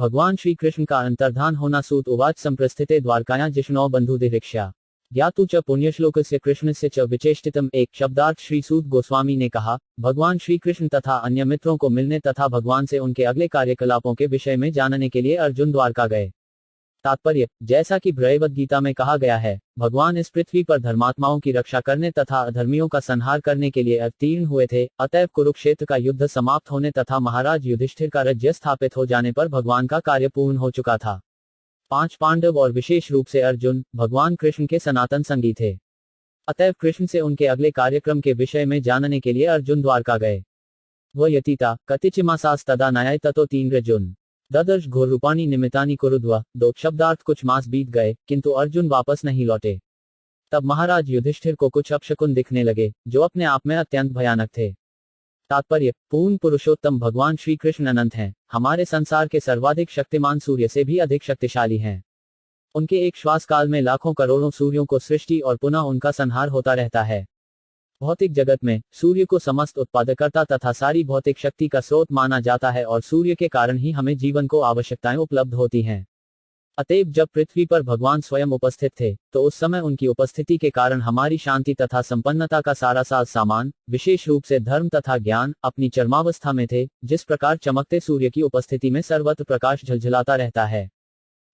भगवान श्री कृष्ण का अंतर्धान होना। सूत उवाच संप्रस्थिते द्वारकायां जिष्णो बंधुदिरिक्षा ज्ञातु च पुण्यश्लोकस्य कृष्णस्य च विचेष्टितम। एक शब्दार्थ श्री सूत गोस्वामी ने कहा, भगवान श्री कृष्ण तथा अन्य मित्रों को मिलने तथा भगवान से उनके अगले कार्यकलापों के विषय में जानने के लिए अर्जुन द्वारका गए। तात्पर्य, जैसा कि भगवद गीता में कहा गया है, भगवान इस पृथ्वी पर धर्मात्माओं की रक्षा करने तथा अधर्मियों का संहार करने के लिए अवतीर्ण हुए थे। अतएव कुरुक्षेत्र का युद्ध समाप्त होने तथा महाराज युधिष्ठिर का राज्य स्थापित हो जाने पर भगवान का कार्य पूर्ण हो चुका था। 5 पांडव और विशेष रूप से अर्जुन भगवान कृष्ण के सनातन संगी थे। अतएव कृष्ण से उनके अगले कार्यक्रम के विषय में जानने के लिए अर्जुन द्वारका गए। वह यतीता कतिचिमासास तदा न्याय ततो 3 अर्जुन ददर्श घोर रूपाणी निमितानी कुरुद्वा। 2 शब्दार्थ कुछ मास बीत गए किंतु अर्जुन वापस नहीं लौटे। तब महाराज युधिष्ठिर को कुछ अपशकुन दिखने लगे जो अपने आप में अत्यंत भयानक थे। तात्पर्य, पूर्ण पुरुषोत्तम भगवान श्री कृष्ण अनंत हैं, हमारे संसार के सर्वाधिक शक्तिमान सूर्य से भी अधिक शक्तिशाली हैं। उनके एक श्वास काल में लाखों करोड़ों सूर्यों को सृष्टि और पुनः उनका संहार होता रहता है। भौतिक जगत में सूर्य को समस्त उत्पादकर्ता तथा सारी भौतिक शक्ति का स्रोत माना जाता है और सूर्य के कारण ही हमें जीवन को आवश्यकताएं उपलब्ध होती हैं। अतएव जब पृथ्वी पर भगवान स्वयं उपस्थित थे तो उस समय उनकी उपस्थिति के कारण हमारी शांति तथा संपन्नता का सारा साज सामान, विशेष रूप से धर्म तथा ज्ञान, अपनी चरमावस्था में थे। जिस प्रकार चमकते सूर्य की उपस्थिति में सर्वत्र प्रकाश झलझलाता रहता है।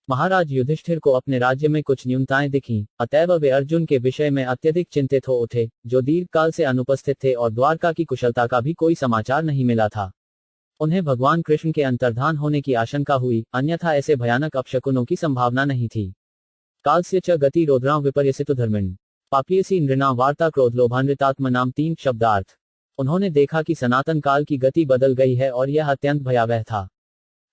महाराज युधिष्ठिर को अपने राज्य में कुछ न्यूनताएं दिखीं, अतएव वे अर्जुन के विषय में अत्यधिक चिंतित हो उठे, जो दीर्घ काल से अनुपस्थित थे और द्वारका की कुशलता का भी कोई समाचार नहीं मिला था। उन्हें भगवान कृष्ण के अंतर्धान होने की आशंका हुई, अन्यथा ऐसे भयानक अपशकुनों की संभावना नहीं थी। कालस्य च गति रोद्रां विपर्यसितु धर्मिण पापीयसी नृणां वार्ता क्रोध लोभान्वितात्म नाम 3 शब्दार्थ। उन्होंने देखा कि सनातन काल की गति बदल गई है और यह अत्यंत भयावह था।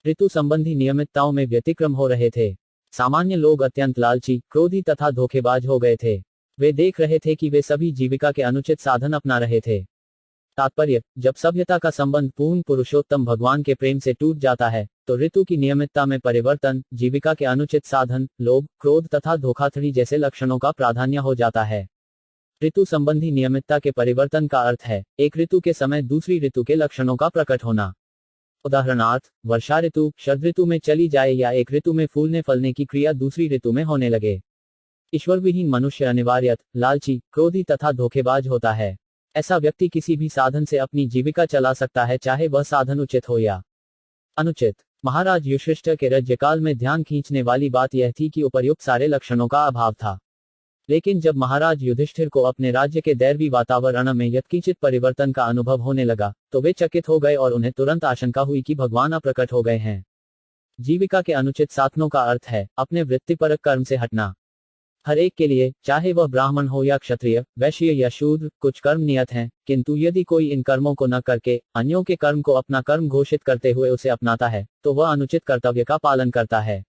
ऋतु संबंधी नियमितताओं में व्यतिक्रम हो रहे थे। सामान्य लोग अत्यंत लालची, क्रोधी तथा धोखेबाज हो गए थे। वे देख रहे थे कि वे सभी जीविका के अनुचित साधन अपना रहे थे। तात्पर्य, जब सभ्यता का संबंध पूर्ण पुरुषोत्तम भगवान के प्रेम से टूट जाता है तो ऋतु की नियमितता में परिवर्तन, जीविका के अनुचित साधन, लोभ, क्रोध तथा धोखाधड़ी जैसे लक्षणों का प्राधान्य हो जाता है। ऋतु संबंधी नियमितता के परिवर्तन का अर्थ है एक ऋतु के समय दूसरी ऋतु के लक्षणों का प्रकट होना। उदाहरणार्थ, वर्षा ऋतु शरद ऋतु में चली जाए या एक ऋतु में फूलने फलने की क्रिया दूसरी ऋतु में होने लगे। ईश्वर विहीन मनुष्य अनिवार्यत लालची, क्रोधी तथा धोखेबाज होता है। ऐसा व्यक्ति किसी भी साधन से अपनी जीविका चला सकता है, चाहे वह साधन उचित हो या अनुचित। महाराज युधिष्ठिर के राज्यकाल में ध्यान खींचने वाली बात यह थी कि उपर्युक्त सारे लक्षणों का अभाव था। लेकिन जब महाराज युधिष्ठिर को अपने राज्य के दैवी वातावरण में यत्किंचित परिवर्तन का अनुभव होने लगा तो वे चकित हो गए और उन्हें तुरंत आशंका हुई कि भगवान अप्रकट हो गए हैं। जीविका के अनुचित साधनों का अर्थ है अपने वृत्तिपरक कर्म से हटना। हर एक के लिए, चाहे वह ब्राह्मण हो या क्षत्रिय, वैश्य या शूद्र, कुछ कर्म नियत हैं, किंतु यदि कोई इन कर्मों को न करके अन्यों के कर्म को अपना कर्म घोषित करते हुए उसे अपनाता है तो वह अनुचित कर्तव्य का पालन करता है।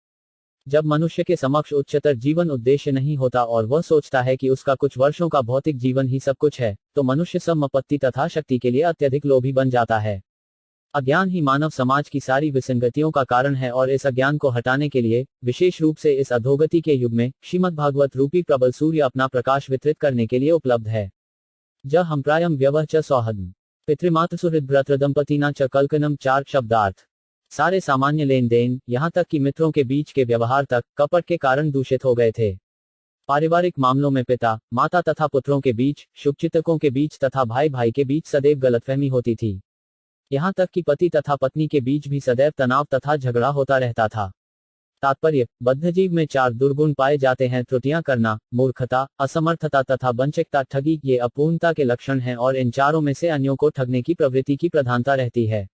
जब मनुष्य के समक्ष उच्चतर जीवन उद्देश्य नहीं होता और वह सोचता है कि उसका कुछ वर्षों का भौतिक जीवन ही सब कुछ है, तो मनुष्य संपत्ति तथा शक्ति के लिए अत्यधिक लोभी बन जाता है। अज्ञान ही मानव समाज की सारी विसंगतियों का कारण है और इस अज्ञान को हटाने के लिए, विशेष रूप से इस अधोगति के युग में, श्रीमद् भागवत रूपी प्रबल सूर्य अपना प्रकाश वितरित करने के लिए उपलब्ध है। ज हम प्रायम व्यवह च सौहद्म पितृमातृ सुहृद भ्रातृ दंपतिना च कल्कनम 4 शब्दार्थ। सारे सामान्य लेन देन, यहाँ तक कि मित्रों के बीच के व्यवहार तक, कपट के कारण दूषित हो गए थे। पारिवारिक मामलों में पिता, माता तथा पुत्रों के बीच, शुभचिंतकों के बीच तथा भाई भाई के बीच सदैव गलतफहमी होती थी। यहाँ तक कि पति तथा पत्नी के बीच भी सदैव तनाव तथा झगड़ा होता रहता था। तात्पर्य, बद्धजीव में 4 दुर्गुण पाए जाते हैं: त्रुटियां करना, मूर्खता, असमर्थता तथा वंचितता। ठगी ये अपूर्णता के लक्षण हैं और इन चारों में से अन्यों को ठगने की प्रवृत्ति की प्रधानता रहती है।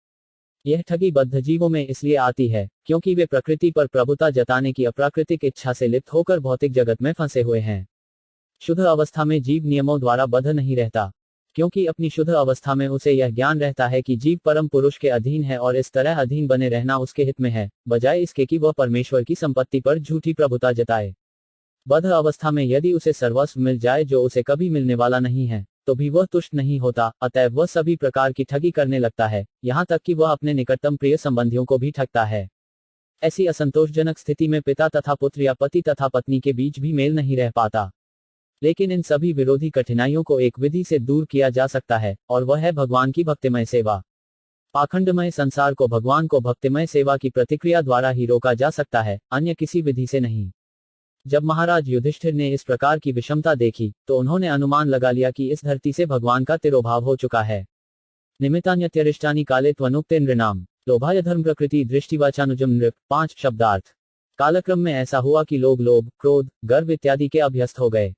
यह ठगी बद्धजीवों में इसलिए आती है क्योंकि वे प्रकृति पर प्रभुता जताने की अप्राकृतिक इच्छा से लिप्त होकर भौतिक जगत में फंसे हुए हैं। शुद्ध अवस्था में जीव नियमों द्वारा बद्ध नहीं रहता, क्योंकि अपनी शुद्ध अवस्था में उसे यह ज्ञान रहता है कि जीव परम पुरुष के अधीन है और इस तरह अधीन बने रहना उसके हित में है, बजाय इसके कि वह परमेश्वर की संपत्ति पर झूठी प्रभुता जताए। बद्ध अवस्था में यदि उसे सर्वस्व मिल जाए जो उसे कभी मिलने वाला नहीं है, तो भी वह तुष्ट नहीं होता, अतएव वह सभी प्रकार की ठगी करने लगता है, यहाँ तक कि वह अपने निकटतम प्रिय संबंधियों को भी ठगता है। ऐसी असंतोषजनक स्थिति में पिता तथा पुत्र या पति तथा पत्नी के बीच भी मेल नहीं रह पाता। लेकिन इन सभी विरोधी कठिनाइयों को एक विधि से दूर किया जा सकता है, और वह है भगवान की भक्तिमय सेवा। पाखंडमय संसार को भगवान को भक्तिमय सेवा की प्रतिक्रिया द्वारा ही रोका जा सकता है, अन्य किसी विधि से नहीं। जब महाराज युधिष्ठिर ने इस प्रकार की विषमता देखी, तो उन्होंने अनुमान लगा लिया कि इस धरती से भगवान का तिरोभाव हो चुका है। निमित्तान्यत्यरिष्टानि काले त्वनुक्ते नृणाम लोभाय धर्म प्रकृति दृष्टिवाचानुजम नृप। 5 शब्दार्थ। कालक्रम में ऐसा हुआ कि लोग लोभ, क्रोध, गर्व इत्यादि के अभ्यस्त हो गए।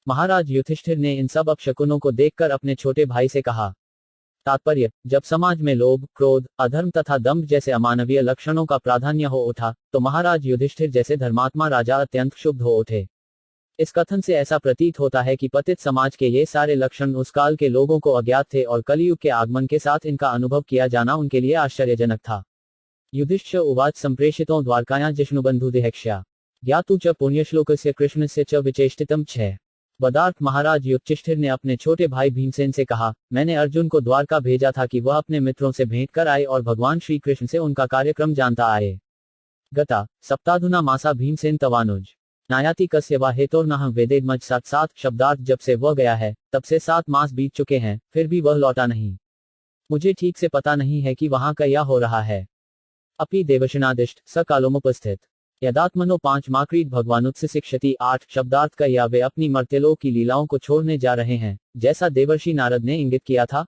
महाराज युधिष्ठिर ने इन सब अपशकुनों को देखकर अपने छोटे भाई से कहा। तात्पर्य, जब समाज में लोभ, क्रोध, अधर्म तथा दंभ जैसे अमानवीय लक्षणों का प्राधान्य हो उठा, तो महाराज युधिष्ठिर जैसे धर्मात्मा राजा अत्यंत क्षुब्ध हो उठे। इस कथन से ऐसा प्रतीत होता है कि पतित समाज के ये सारे लक्षण उस काल के लोगों को अज्ञात थे और कलियुग के आगमन के साथ इनका अनुभव किया जाना उनके लिए आश्चर्यजनक था। युधिष्ठिर उवाच संप्रेषितों द्वारकायां जिष्णुबंधुदिहेक्ष्या ज्ञातु च पुण्यश्लोकस्य कृष्णस्य च विचेष्टितम् 6। पदार्थ। महाराज युधिष्ठिर ने अपने छोटे भाई भीमसेन से कहा, मैंने अर्जुन को द्वारका भेजा था कि वह अपने मित्रों से भेंट कर आए और भगवान श्री कृष्ण से उनका कार्यक्रम जानता आए। गता सप्ताधुना मासा भीमसेन तवानुज नायाति कस्य वा हेतोर्नः वेदेद्मज। 7 शब्दार्थ। जब से वह गया है, तब से 7 मास बीत चुके हैं, फिर भी वह लौटा नहीं। मुझे ठीक से पता नहीं है कि वहां क्या हो रहा है। अपि देवशनादिष्ट स कालोमुपस्थित यदात्मनो 5 माक्रीड भगवानुत्स शिक्षति। 8 शब्दार्थ। का या वे अपनी मर्त्यलोक की लीलाओं को छोड़ने जा रहे हैं, जैसा देवर्षि नारद ने इंगित किया था।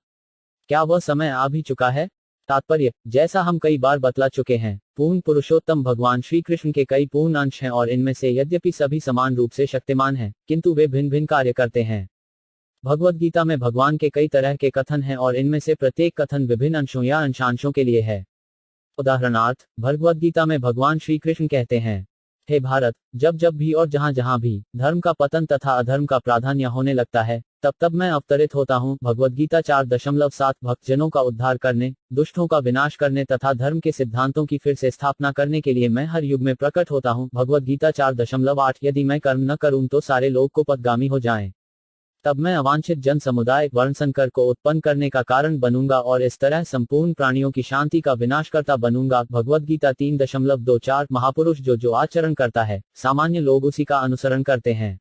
क्या वह समय आ भी चुका है? तात्पर्य, जैसा हम कई बार बतला चुके हैं, पूर्ण पुरुषोत्तम भगवान श्री कृष्ण के कई पूर्ण अंश हैं और इनमें से यद्यपि सभी समान रूप से शक्तिमान हैं, किंतु वे भिन्न भिन्न कार्य करते हैं। भगवद गीता में भगवान के कई तरह के कथन हैं और इनमें से प्रत्येक कथन विभिन्न अंशों या अंशांशों के लिए है। उदाहरणार्थ, भगवद गीता में भगवान श्री कृष्ण कहते हैं, हे भारत, जब जब भी और जहां जहां भी धर्म का पतन तथा अधर्म का प्राधान्य होने लगता है, तब तब मैं अवतरित होता हूँ। भगवद गीता 4.7। भक्तजनों का उद्धार करने, दुष्टों का विनाश करने तथा धर्म के सिद्धांतों की फिर से स्थापना करने के लिए मैं हर युग में प्रकट होता हूँ। भगवद गीता 4.8। यदि मैं कर्म न करूँ तो सारे लोग को पथगामी हो जाएं। तब मैं अवांछित जन समुदाय वर्ण संकर को उत्पन्न करने का कारण बनूंगा और इस तरह संपूर्ण प्राणियों की शांति का विनाशकर्ता बनूंगा। भगवद गीता 3.24। महापुरुष जो आचरण करता है, सामान्य लोग उसी का अनुसरण करते हैं।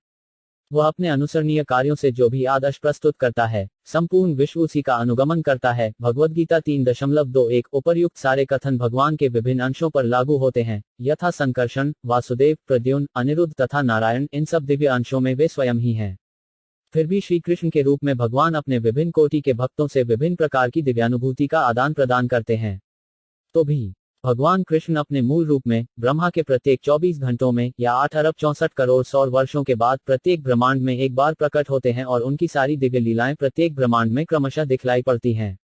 वह अपने अनुसरणीय कार्यों से जो भी आदर्श प्रस्तुत करता है, संपूर्ण विश्व उसी का अनुगमन करता है। भगवद गीता 3.21। उपर्युक्त सारे कथन भगवान के विभिन्न अंशों पर लागू होते हैं, यथा संकर्षण, वासुदेव, प्रद्युम्न, अनिरुद्ध तथा नारायण। इन सब दिव्य अंशों में वे स्वयं ही हैं। फिर भी श्री कृष्ण के रूप में भगवान अपने विभिन्न कोटि के भक्तों से विभिन्न प्रकार की दिव्यानुभूति का आदान प्रदान करते हैं। तो भी भगवान कृष्ण अपने मूल रूप में ब्रह्मा के प्रत्येक 24 घंटों में या 8 अरब 64 करोड़ सौर वर्षों के बाद प्रत्येक ब्रह्मांड में एक बार प्रकट होते हैं और उनकी सारी दिव्य लीलाएं प्रत्येक ब्रह्मांड में क्रमशः दिखलाई पड़ती हैं।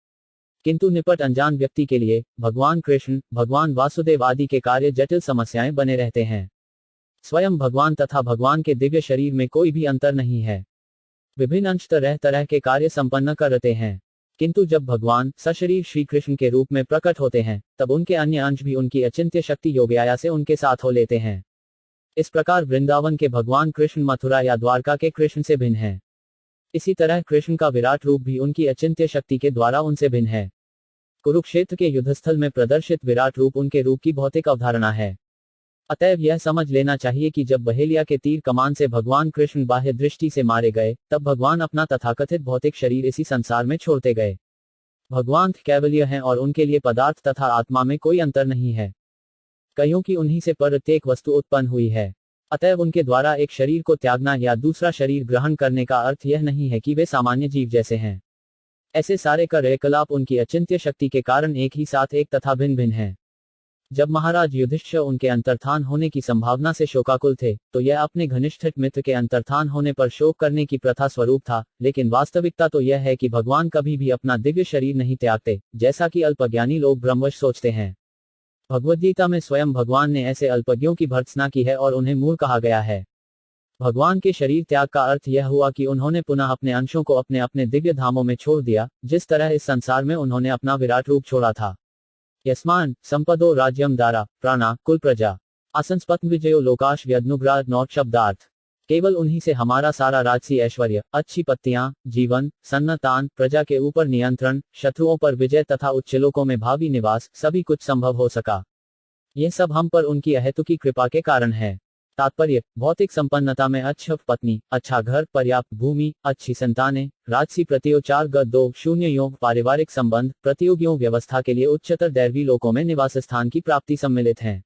किंतु निपट अनजान व्यक्ति के लिए भगवान कृष्ण, भगवान वासुदेव आदि के कार्य जटिल समस्याएं बने रहते हैं। स्वयं भगवान तथा भगवान के दिव्य शरीर में कोई भी अंतर नहीं है। विभिन्न अंश तरह तरह के कार्य संपन्न करते हैं, किंतु जब भगवान सशरीर श्री कृष्ण के रूप में प्रकट होते हैं, तब उनके अन्य अंश भी उनकी अचिंत्य शक्ति योगमाया से उनके साथ हो लेते हैं। इस प्रकार वृंदावन के भगवान कृष्ण मथुरा या द्वारका के कृष्ण से भिन्न है। इसी तरह कृष्ण का विराट रूप भी उनकी अचिंत्य शक्ति के द्वारा उनसे भिन्न है। कुरुक्षेत्र के युद्धस्थल में प्रदर्शित विराट रूप उनके रूप की भौतिक अवधारणा है। अतएव यह समझ लेना चाहिए कि जब बहेलिया के तीर कमान से भगवान कृष्ण बाह्य दृष्टि से मारे गए, तब भगवान अपना तथाकथित भौतिक शरीर इसी संसार में छोड़ते गए। भगवान कैवल्य हैं और उनके लिए पदार्थ तथा आत्मा में कोई अंतर नहीं है, कईयों की उन्हीं से प्रत्येक वस्तु उत्पन्न हुई है। अतएव उनके द्वारा एक शरीर को त्यागना या दूसरा शरीर ग्रहण करने का अर्थ यह नहीं है कि वे सामान्य जीव जैसे हैं। ऐसे सारे कार्यकलाप उनकी अचिंत्य शक्ति के कारण एक ही साथ एक तथा भिन्न भिन्न है। जब महाराज युधिष्ठिर उनके अंतर्धान होने की संभावना से शोकाकुल थे, तो यह अपने घनिष्ठ मित्र के अंतर्धान होने पर शोक करने की प्रथा स्वरूप था, लेकिन वास्तविकता तो यह है कि भगवान कभी भी अपना दिव्य शरीर नहीं त्यागते, जैसा कि अल्पज्ञानी लोग भ्रमवश सोचते हैं। भगवद्गीता में स्वयं भगवान ने ऐसे अल्पज्ञों की भर्त्सना की है और उन्हें मूर्ख कहा गया है। भगवान के शरीर त्याग का अर्थ यह हुआ कि उन्होंने पुनः अपने अंशों को अपने अपने दिव्य धामों में छोड़ दिया, जिस तरह इस संसार में उन्होंने अपना विराट रूप छोड़ा था। यस्मान संपदो राज्यम दारा प्राणा कुल प्रजा असंस्पत्न विजयो लोकाश व्यदनुग्राह 9 शब्दार्थ। केवल उन्हीं से हमारा सारा राजसी ऐश्वर्य, अच्छी पत्तियां, जीवन, सन्नतान, प्रजा के ऊपर नियंत्रण, शत्रुओं पर विजय तथा उच्चलोकों में भावी निवास, सभी कुछ संभव हो सका। यह सब हम पर उनकी अहेतुकी कृपा के कारण है। तात्पर्य, भौतिक संपन्नता में अच्छी पत्नी, अच्छा घर, पर्याप्त भूमि, अच्छी संतानें, राजसी प्रत्योचार ग 2 योग पारिवारिक संबंध, प्रतियोगियों व्यवस्था के लिए उच्चतर दैवी लोकों में निवास स्थान की प्राप्ति सम्मिलित हैं।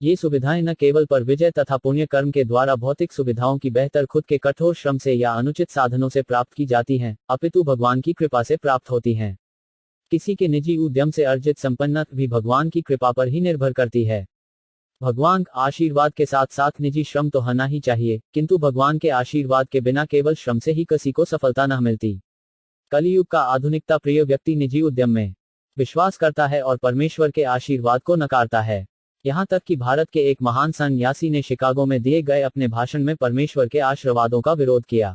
ये सुविधाएं न केवल पर विजय तथा पुण्य कर्म के द्वारा भौतिक सुविधाओं की बेहतर खुद के कठोर श्रम से या अनुचित साधनों से प्राप्त की जाती हैं, अपितु भगवान की कृपा से प्राप्त होती हैं। किसी के निजी उद्यम से अर्जित संपन्नता भी भगवान की कृपा पर ही निर्भर करती है। भगवान के आशीर्वाद के साथ साथ निजी श्रम तो होना ही चाहिए, किंतु भगवान के आशीर्वाद के बिना केवल श्रम से ही किसी को सफलता न मिलती। कलियुग का आधुनिकता प्रिय व्यक्ति निजी उद्यम में विश्वास करता है और परमेश्वर के आशीर्वाद को नकारता है। यहाँ तक कि भारत के एक महान सन्यासी ने शिकागो में दिए गए अपने भाषण में परमेश्वर के आशीर्वादों का विरोध किया।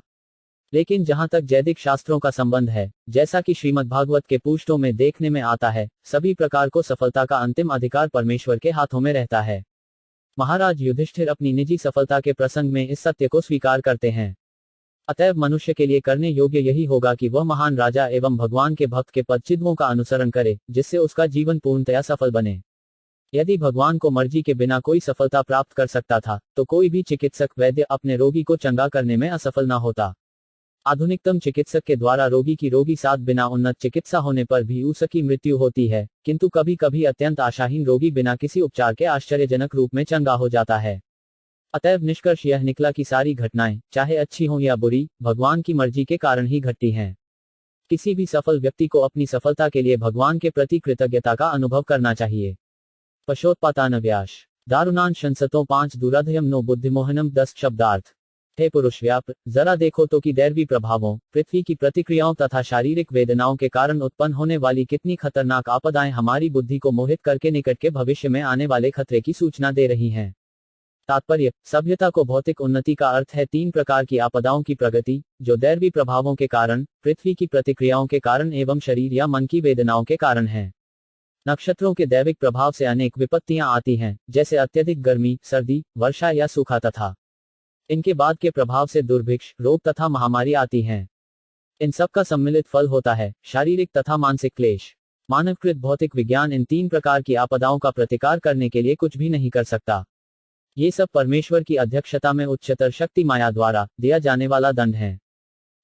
लेकिन जहां तक वैदिक शास्त्रों का संबंध है, जैसा कि श्रीमद् भागवत के पुष्टों में देखने में आता है, सभी प्रकार को सफलता का अंतिम अधिकार परमेश्वर के हाथों में रहता है। महाराज युधिष्ठिर अपनी निजी सफलता के प्रसंग में इस सत्य को स्वीकार करते हैं। अतएव मनुष्य के लिए करने योग्य यही होगा कि वह महान राजा एवं भगवान के भक्त के पदचिह्नों का अनुसरण करे, जिससे उसका जीवन पूर्णतया सफल बने। यदि भगवान को मर्जी के बिना कोई सफलता प्राप्त कर सकता था, तो कोई भी चिकित्सक वैद्य अपने रोगी को चंगा करने में असफल न होता। आधुनिकतम चिकित्सक के द्वारा रोगी की रोगी साथ बिना उन्नत चिकित्सा होने पर भी उसकी मृत्यु होती है, किंतु कभी कभी अत्यंत आशाहीन रोगी बिना किसी उपचार के आश्चर्यजनक रूप में चंगा हो जाता है। अतएव निष्कर्ष यह निकला कि सारी घटनाएं, चाहे अच्छी हों या बुरी, भगवान की मर्जी के कारण ही घटती हैं। किसी भी सफल व्यक्ति को अपनी सफलता के लिए भगवान के प्रति कृतज्ञता का अनुभव करना चाहिए। पशोत्पातान व्यास दारुणान शंसतो 5 दुराधयम नो बुद्धिमोहनम 10 शब्दार्थ। हे पुरुष व्याप, जरा देखो तो कि दैवी प्रभावों, पृथ्वी की प्रतिक्रियाओं तथा शारीरिक वेदनाओं के कारण उत्पन्न होने वाली कितनी खतरनाक आपदाएं हमारी बुद्धि को मोहित करके निकट के भविष्य में आने वाले खतरे की सूचना दे रही हैं। तात्पर्य, सभ्यता को भौतिक उन्नति का अर्थ है 3 प्रकार की आपदाओं की प्रगति, जो दैवी प्रभावों के कारण, पृथ्वी की प्रतिक्रियाओं के कारण एवं शरीर या मन की वेदनाओं के कारण है। नक्षत्रों के दैविक प्रभाव से अनेक विपत्तियां आती हैं, जैसे अत्यधिक गर्मी, सर्दी, वर्षा या सूखा तथा इनके बाद के प्रभाव से दुर्भिक्ष, रोग तथा महामारी आती हैं। इन सब का सम्मिलित फल होता है शारीरिक तथा मानसिक क्लेश। मानवकृत भौतिक विज्ञान इन 3 प्रकार की आपदाओं का प्रतिकार करने के लिए कुछ भी नहीं कर सकता। ये सब परमेश्वर की अध्यक्षता में उच्चतर शक्ति माया द्वारा दिया जाने वाला दंड है।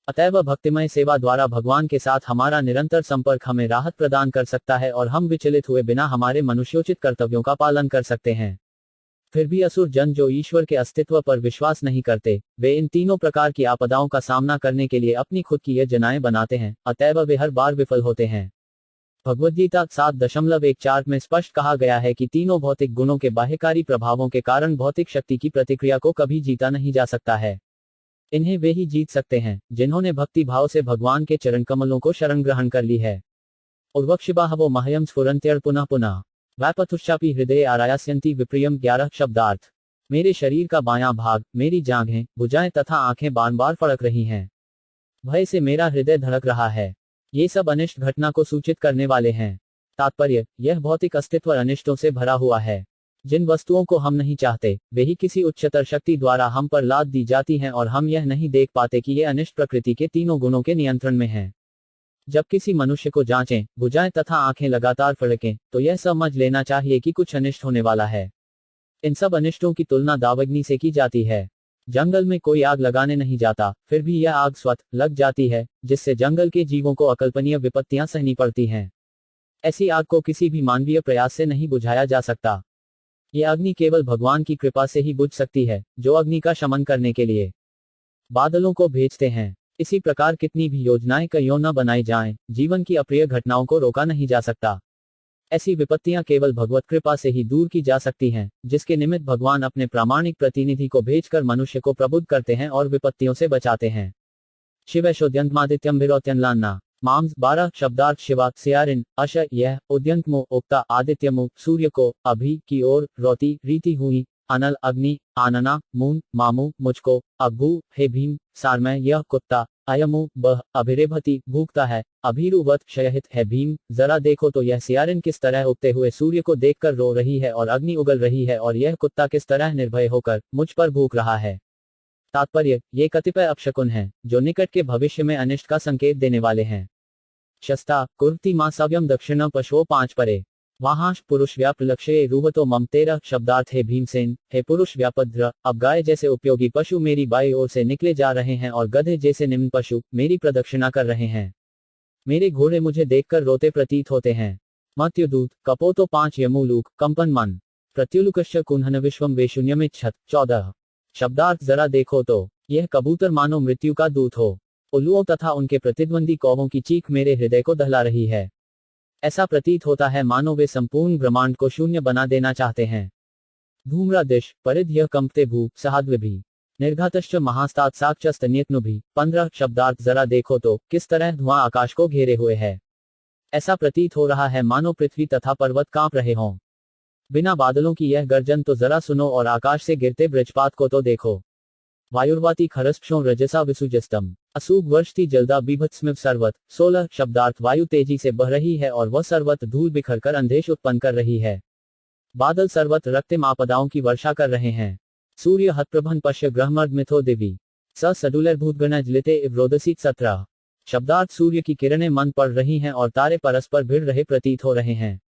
अतएव भक्तिमय सेवा द्वारा भगवान के साथ हमारा निरंतर संपर्क हमें राहत प्रदान कर सकता है और हम विचलित हुए बिना हमारे मनुष्योचित कर्तव्यों का पालन कर सकते हैं। फिर भी असुर जन जो ईश्वर के अस्तित्व पर विश्वास नहीं करते, वे इन तीनों प्रकार की आपदाओं का सामना करने के लिए अपनी खुद की योजनाएं बनाते हैं, अतएव वे हर बार विफल होते हैं। भगवद्गीता 7.14 में स्पष्ट कहा गया है कि तीनों भौतिक गुणों के बाह्यकारी प्रभावों के कारण भौतिक शक्ति की प्रतिक्रिया को कभी जीता नहीं जा सकता है। इन्हें वे ही जीत सकते हैं जिन्होंने भक्ति भाव से भगवान के चरण कमलों को शरण ग्रहण कर ली है। उर्वक्षिबाहवो महयम स्फुरन्त्यर् पुनः पुनः वैपथुश्चापि हृदय आरायस्यन्ति विप्रियम 11 शब्दार्थ। मेरे शरीर का बायां भाग, मेरी जांघें, भुजाएं तथा आंखें बार बार फड़क रही हैं। भय से मेरा हृदय धड़क रहा है। ये सब अनिष्ट घटना को सूचित करने वाले हैं। तात्पर्य, यह भौतिक अस्तित्व अनिष्टों से भरा हुआ है। जिन वस्तुओं को हम नहीं चाहते, वे ही किसी उच्चतर शक्ति द्वारा हम पर लाद दी जाती हैं और हम यह नहीं देख पाते कि ये अनिष्ट प्रकृति के तीनों गुणों के नियंत्रण में हैं। जब किसी मनुष्य को जांचें, भुजाएं तथा आंखें लगातार फड़कें, तो यह समझ लेना चाहिए कि कुछ अनिष्ट होने वाला है। इन सब अनिष्टों की तुलना दावाग्नि से की जाती है। जंगल में कोई आग लगाने नहीं जाता, फिर भी यह आग स्वतः लग जाती है, जिससे जंगल के जीवों को अकल्पनीय विपत्तियां सहनी पड़ती हैं। ऐसी आग को किसी भी मानवीय प्रयास से नहीं बुझाया जा सकता। यह अग्नि केवल भगवान की कृपा से ही बुझ सकती है, जो अग्नि का शमन करने के लिए बादलों को भेजते हैं। इसी प्रकार कितनी भी योजनाएं क्यों न बनाई जाएं, जीवन की अप्रिय घटनाओं को रोका नहीं जा सकता। ऐसी विपत्तियां केवल भगवत कृपा से ही दूर की जा सकती हैं, जिसके निमित्त भगवान अपने प्रामाणिक प्रतिनिधि को भेजकर मनुष्य को प्रबुद्ध करते हैं और विपत्तियों से बचाते हैं। शिवैशोद्यंतमादित्यम विरोत्यनलान्ना माम्स 12 शब्दार्थ शिवा सियारिन अश यह उद्यंतमो उक्ता आदित्यमु सूर्य को अभी की ओर रोती रीति हुई अनल अग्नि आनना मून मामू मुझको अभू हे भीम सारमय यह कुत्ता अयमु बह अभिरेभति भूखता है अभिरुवत शयहित है भीम। जरा देखो तो यह सियारिन किस तरह उगते हुए सूर्य को देखकर रो रही है और अग्नि उगल रही है और यह कुत्ता किस तरह निर्भय होकर मुझ पर भूख रहा है। तात्पर्य, ये कतिपय अपशकुन हैं, जो निकट के भविष्य में अनिष्ट का संकेत देने वाले हैं। शस्ता कुर्ति मासव्यम दक्षिण पशुओं 5 परे। वहांश पुरुष व्याप लक्ष्य रूहतो मम 13 शब्दार्थ है भीमसेन, हे पुरुष व्यापद्र, अब गाय जैसे उपयोगी पशु मेरी बाई ओर से निकले जा रहे हैं और गधे जैसे निम्न पशु मेरी प्रदक्षिणा कर रहे हैं। मेरे घोड़े मुझे देखकर रोते प्रतीत होते हैं। मत्युदूत कपोतो 5 यमूलूक कंपन मन प्रत्युलुकश्च कुन्हन विश्वम वे शून्यमित छत 14 शब्दार्थ जरा देखो तो, यह कबूतर मानो मृत्यु का दूत हो। उल्लुओं तथा उनके प्रतिद्वंदी कौवों की चीख मेरे हृदय को दहला रही है। ऐसा प्रतीत होता है मानो वे संपूर्ण ब्रह्मांड को शून्य बना देना चाहते हैं। धूम्रादिश परिध यह कंपते भू सहाद्विभी निर्घातश्च महास्तात साक्षस्तन्यत्नुभी 15 शब्दार्थ जरा देखो तो, किस तरह धुआं आकाश को घेरे हुए है। ऐसा प्रतीत हो रहा है मानो पृथ्वी तथा पर्वत कांप रहे हों। बिना बादलों की यह गर्जन तो जरा सुनो और आकाश से गिरते वृक्षपात को तो देखो। वायुर्वाती खरस्क्षों रजसा विसुजस्तम असूब वर्षती जलदा बीभत्स्मिव सर्वत 16 शब्दार्थ वायु तेजी से बह रही है और वह सर्वत धूल बिखरकर अंधेश उत्पन्न कर रही है। बादल सर्वत रक्तिम आपदाओं की वर्षा कर रहे हैं। सूर्य हतप्रभन पश्य ग्रहमर्द मिथो देवी स सडुलर्भूतगण जलिते इवरोदसीत 17 शब्दार्थ सूर्य की किरणें मन पड़ रही हैं और तारे परस्पर भिड़ रहे प्रतीत हो रहे हैं।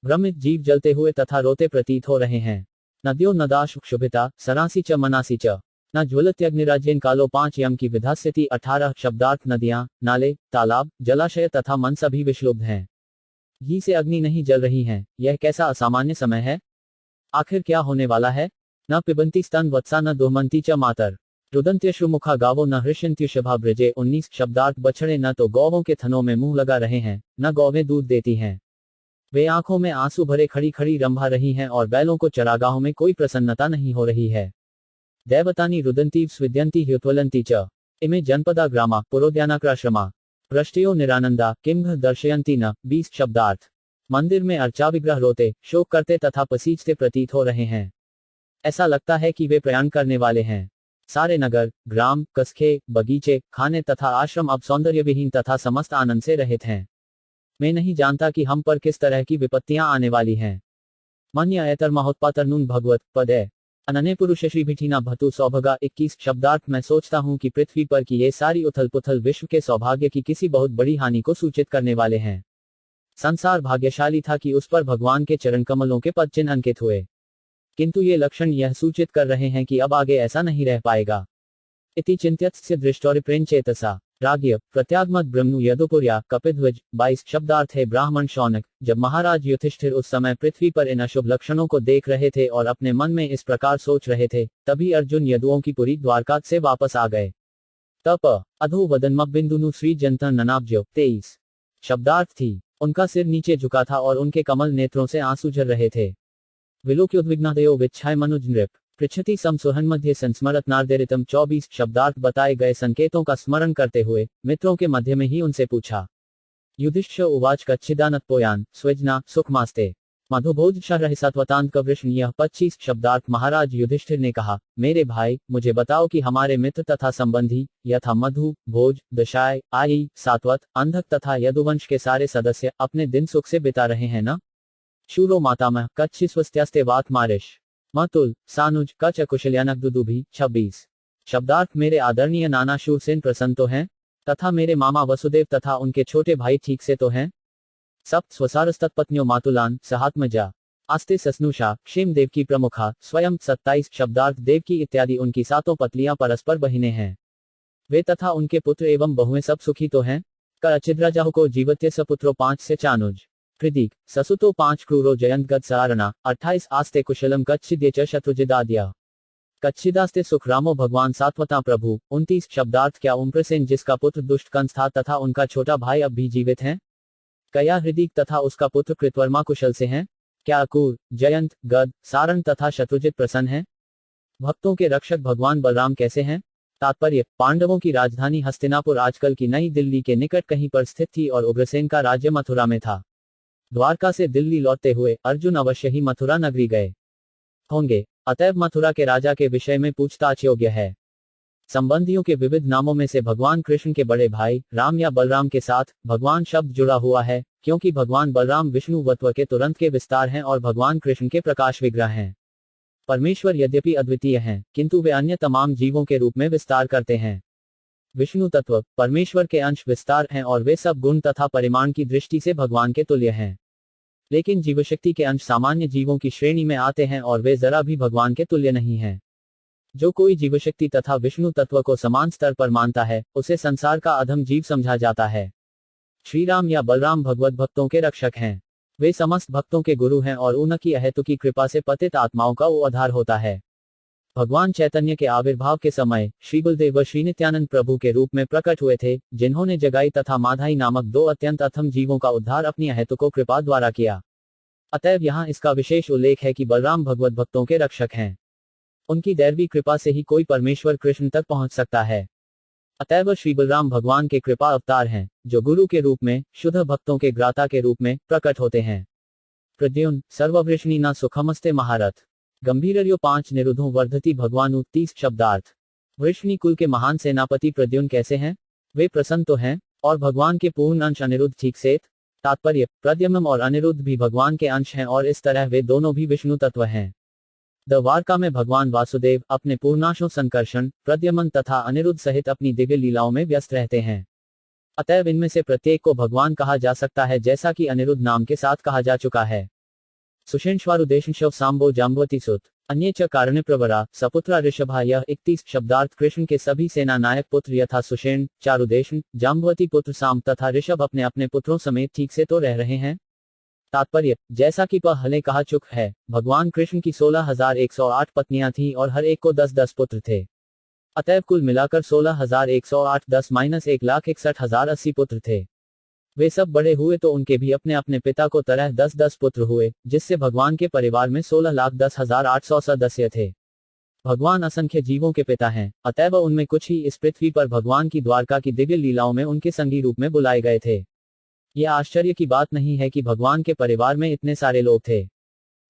भ्रमित जीव जलते हुए तथा रोते प्रतीत हो रहे हैं। नद्यो नदाश क्षुभिता सरासी च मनासी च न ज्वलत्यग्निराज्यन कालो 5 यम की विधास्यति 18 शब्दार्थ नदियां, नाले, तालाब, जलाशय तथा मन सभी विषलुब्ध हैं। घी से अग्नि नहीं जल रही हैं। यह कैसा असामान्य समय है। आखिर क्या होने वाला है। न पिबंती स्तन वत्सा न दोहमंती च मातर रुदंत्यश्रुमुखा गावो न हृष्यंत्युषभा ब्रजे 19 शब्दार्थ बछड़े न तो गौवों के थनों में मुंह लगा रहे हैं, न गौवें दूध देती हैं। वे आंखों में आंसू भरे खड़ी खड़ी रंभा रही हैं और बैलों को चरागाहों में कोई प्रसन्नता नहीं हो रही है। दैवतानी रुदंती स्विद्यंती ह्युत्वलंती च इमे जनपदा ग्रामा पुरोद्यानाक्राश्रमा पृष्ठयो निरानंदा किंभ दर्शयंती न 20 शब्दार्थ मंदिर में अर्चा विग्रह रोते शोक करते तथा पसीजते प्रतीत हो रहे हैं। ऐसा लगता है कि वे प्रयाण करने वाले हैं। सारे नगर, ग्राम, कस्बे, बगीचे, खाने तथा आश्रम अब सौंदर्य विहीन तथा समस्त आनंद से रहित हैं। मैं नहीं जानता कि हम पर किस तरह की विपत्तियां आने वाली हैं। मन्य एतर महोत्पातरनून भगवत पदे अनन्य पुरुष श्री भिठीना भतु सौभगा 21 शब्दार्थ मैं सोचता हूं कि पृथ्वी पर की ये सारी उथल पुथल विश्व के सौभाग्य की किसी बहुत बड़ी हानि को सूचित करने वाले हैं। संसार भाग्यशाली था कि उस पर भगवान के चरण कमलों के पद चिन्ह अंकित हुए, किंतु ये लक्षण यह सूचित कर रहे हैं कि अब आगे ऐसा नहीं रह पाएगा। इति चिंत्यत्स्य दृष्टौरिप्रेंचेतसा राज्य प्रत्यागमत ब्रह्मनु यदुपुर्या कपिध्वज 22 शब्दार्थ है ब्राह्मण शौनक। जब महाराज युधिष्ठिर उस समय पृथ्वी पर इन अशुभ लक्षणों को देख रहे थे और अपने मन में इस प्रकार सोच रहे थे, तभी अर्जुन यदुओं की पुरी द्वारका से वापस आ गए। तप अधो वदन्म बिंदुनु श्री जंतर ननाब्जो 23 शब्दार्थ थी। उनका सिर नीचे झुका था और उनके कमल नेत्रों से आंसू झर रहे थे। विलोक्योद्विग्नादयो विच्छाय मनुज नृप पृच्छति समसुहन मध्य संस्मरत नारदेरितम 24 शब्दार्थ बताए गए संकेतों का स्मरण करते हुए मित्रों के मध्य में ही उनसे पूछा। युधिष्ठिर उवाच कच्छिदानत्पोयान स्विजना सुखमास्ते मधुभोज शहरहिसात्वतांत कवृष्ण यह 25 शब्दार्थ महाराज युधिष्ठिर ने कहा, मेरे भाई मुझे बताओ कि हमारे मित्र तथा संबंधी यथा मधु, भोज, दशाय, आई, सात्वत, अंधक तथा यदुवंश के सारे सदस्य अपने दिन सुख से बिता रहे हैं न। शूरो मातामह कच्छी स्वस्त्यास्ते वात मारिश मतुल सानुज कच कुशल्यानक दुदुभी 26 शब्दार्थ मेरे आदरणीय नाना शूरसेन प्रसन्न तो हैं, तथा मेरे मामा वसुदेव तथा उनके छोटे भाई ठीक से तो हैं। सप्त स्वसारस्तत्पत्न्यो मातुलान सहात्मजा आस्ते सस्नुषा क्षेम देव की प्रमुखा स्वयं 27 शब्दार्थ देवकी इत्यादि उनकी सातों पत्नियां परस्पर बहिनें हैं। वे तथा उनके पुत्र एवं बहुएं सब सुखी तो हैं। कर अचिद्राजाहु को जीवत्य सपुत्रो 5 से चानुज प्रदीक ससुतो 5 क्रूरो जयंत गद सारणा 28 आस्ते कुशलम कच्छिद्य च शत्रुजिदाद्या कच्छिदास्ते सुख रामो भगवान सात्वता प्रभु 29 शब्दार्थ क्या उम्रसेन जिसका पुत्र दुष्ट कंस था तथा उनका छोटा भाई अब भी जीवित हैं। कया हृदिक तथा उसका पुत्र कृतवर्मा कुशल से हैं। क्या अकूर, जयंत, गद, सारण तथा शत्रुजित प्रसन्न हैं। भक्तों के रक्षक भगवान बलराम कैसे हैं। तात्पर्य पांडवों की राजधानी हस्तिनापुर आजकल की नई दिल्ली के निकट कहीं पर स्थित थी और उग्रसेन का राज्य मथुरा में था। द्वारका से दिल्ली लौटते हुए अर्जुन अवश्य ही मथुरा नगरी गए होंगे, अतएव मथुरा के राजा के विषय में पूछताछ योग्य है। संबंधियों के विविध नामों में से भगवान कृष्ण के बड़े भाई राम या बलराम के साथ भगवान शब्द जुड़ा हुआ है, क्योंकि भगवान बलराम विष्णु वत्व के तुरंत के विस्तार हैं और भगवान कृष्ण के प्रकाश विग्रह हैं। परमेश्वर यद्यपि अद्वितीय हैं, किंतु वे अन्य तमाम जीवों के रूप में विस्तार करते हैं। विष्णु तत्व परमेश्वर के अंश विस्तार हैं और वे सब गुण तथा परिमाण की दृष्टि से भगवान के तुल्य हैं। लेकिन जीवशक्ति के अंश सामान्य जीवों की श्रेणी में आते हैं और वे जरा भी भगवान के तुल्य नहीं हैं। जो कोई जीवशक्ति तथा विष्णु तत्व को समान स्तर पर मानता है, उसे संसार का अधम जीव समझा जाता है। श्री राम या बलराम भगवत भक्तों के रक्षक हैं। वे समस्त भक्तों के गुरु हैं और उनकी अहेतुकी कृपा से पतित आत्माओं का उद्धार होता है। भगवान चैतन्य के आविर्भाव के समय श्री बलदेव व श्री नित्यानंद प्रभु के रूप में प्रकट हुए थे, जिन्होंने जगाई तथा माधाई नामक दो अत्यंत अथम जीवों का उद्धार अपनी अहेतुको कृपा द्वारा किया। अतएव यहाँ इसका विशेष उल्लेख है कि बलराम भगवत भक्तों के रक्षक हैं। उनकी दैवी कृपा से ही कोई परमेश्वर कृष्ण तक पहुंच सकता है। अतएव श्री बलराम भगवान के कृपा अवतार हैं, जो गुरु के रूप में, शुद्ध भक्तों के ग्राता के रूप में प्रकट होते हैं। प्रद्युम्न सर्ववृष्णि न सुखमस्ते महारथ गंभीर्यो 5 निरुद्धों वर्धति भगवानु 30 शब्दार्थ। वृष्णि कुल के महान सेनापति प्रद्युम्न कैसे हैं? वे प्रसन्न तो हैं, और भगवान के पूर्ण अंश अनिरुद्ध ठीक से। तात्पर्य, प्रद्युम्न और अनिरुद्ध भी भगवान के अंश हैं और इस तरह वे दोनों भी विष्णु तत्व हैं। द्वारका में भगवान वासुदेव अपने पूर्णाशों संकर्षण, प्रद्युम्न तथा अनिरुद्ध सहित अपनी दिव्य लीलाओं में व्यस्त रहते हैं। अतएव इनमें से प्रत्येक को भगवान कहा जा सकता है, जैसा कि अनिरुद्ध नाम के साथ कहा जा चुका है। सुषेणश्वारुदेशंशव सांबो जाम्बवती सुत अन्य च कारणे प्रवरा सपुत्रा ऋषभा। यह 31 शब्दार्थ कृष्ण के सभी सेना नायक पुत्र यथा सुषेण, चारुदेशन, जाम्बवती पुत्र साम तथा ऋषभ अपने अपने पुत्रों समेत ठीक से तो रह रहे हैं। तात्पर्य, जैसा कि पहले कहा चुक है, भगवान कृष्ण की 16,108 पत्नियां थीं और हर एक को 10-10 पुत्र थे। अतएव कुल मिलाकर 16,108 10-1,61,080 पुत्र थे। वे सब बड़े हुए तो उनके भी अपने अपने पिता को तरह 10-10 पुत्र हुए, जिससे भगवान के परिवार में 16,10,800 सदस्य थे। भगवान असंख्य जीवों के पिता हैं, अतएव उनमें कुछ ही इस पृथ्वी पर भगवान की द्वारका की दिव्य लीलाओं में उनके संगी रूप में बुलाए गए थे। यह आश्चर्य की बात नहीं है कि भगवान के परिवार में इतने सारे लोग थे।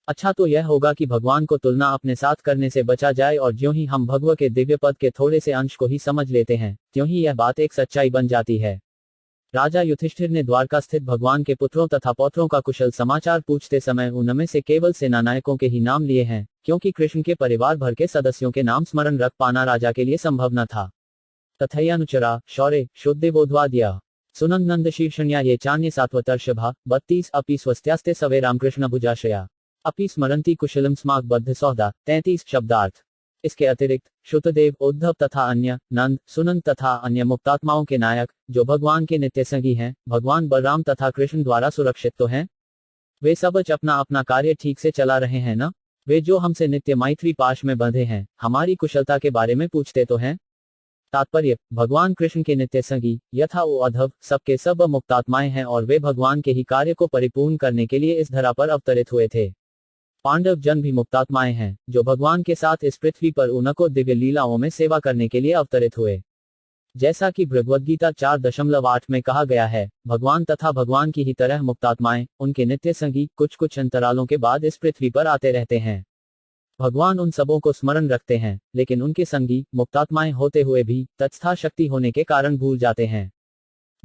अच्छा तो यह होगा कि भगवान को तुलना अपने साथ करने से बचा जाए, और ज्यों ही हम भगव के दिव्य पद के थोड़े से अंश को ही समझ लेते हैं, त्यों ही यह बात एक सच्चाई बन जाती है। राजा युधिष्ठिर ने द्वारका स्थित भगवान के पुत्रों तथा पौत्रों का कुशल समाचार पूछते समय उनमें से केवल सेनानायकों के ही नाम लिए हैं, क्योंकि कृष्ण के परिवार भर के सदस्यों के नाम स्मरण रख पाना राजा के लिए संभव न था। तथैयानुचरा शौर्य शुद्धदेवोद्वाद्या सुनंदनंद शीर्षण्या ये चान्य सात्वतर्षभा 32 अपि स्वस्त्यास्ते सवे रामकृष्ण भुजाशया अपि स्मरंती कुशलम स्माक बद्ध सौदा 33 शब्दार्थ। इसके अतिरिक्त श्रुतदेव, उद्धव तथा अन्य, नंद, सुनंद तथा अन्य मुक्तात्माओं के नायक, जो भगवान के नित्य संगी हैं, भगवान बलराम तथा कृष्ण द्वारा सुरक्षित तो हैं। वे सब अपना अपना कार्य ठीक से चला रहे हैं ना? वे जो हमसे नित्य मैत्री पाश में बंधे हैं, हमारी कुशलता के बारे में पूछते तो हैं। तात्पर्य, भगवान कृष्ण के नित्य संगी यथा वो अधव सबके सब मुक्तात्माएं हैं और वे भगवान के ही कार्य को परिपूर्ण करने के लिए इस धरा पर अवतरित हुए थे। पांडव जन भी मुक्तात्माएं हैं, जो भगवान के साथ इस पृथ्वी पर उनको दिव्य लीलाओं में सेवा करने के लिए अवतरित हुए। जैसा कि भगवद्गीता 4.8 में कहा गया है, भगवान तथा भगवान की ही तरह मुक्तात्माएं, उनके नित्य संगी, कुछ कुछ अंतरालों के बाद इस पृथ्वी पर आते रहते हैं। भगवान उन सबों को स्मरण रखते हैं, लेकिन उनके संगी मुक्तात्माएं होते हुए भी तत्स्था शक्ति होने के कारण भूल जाते हैं।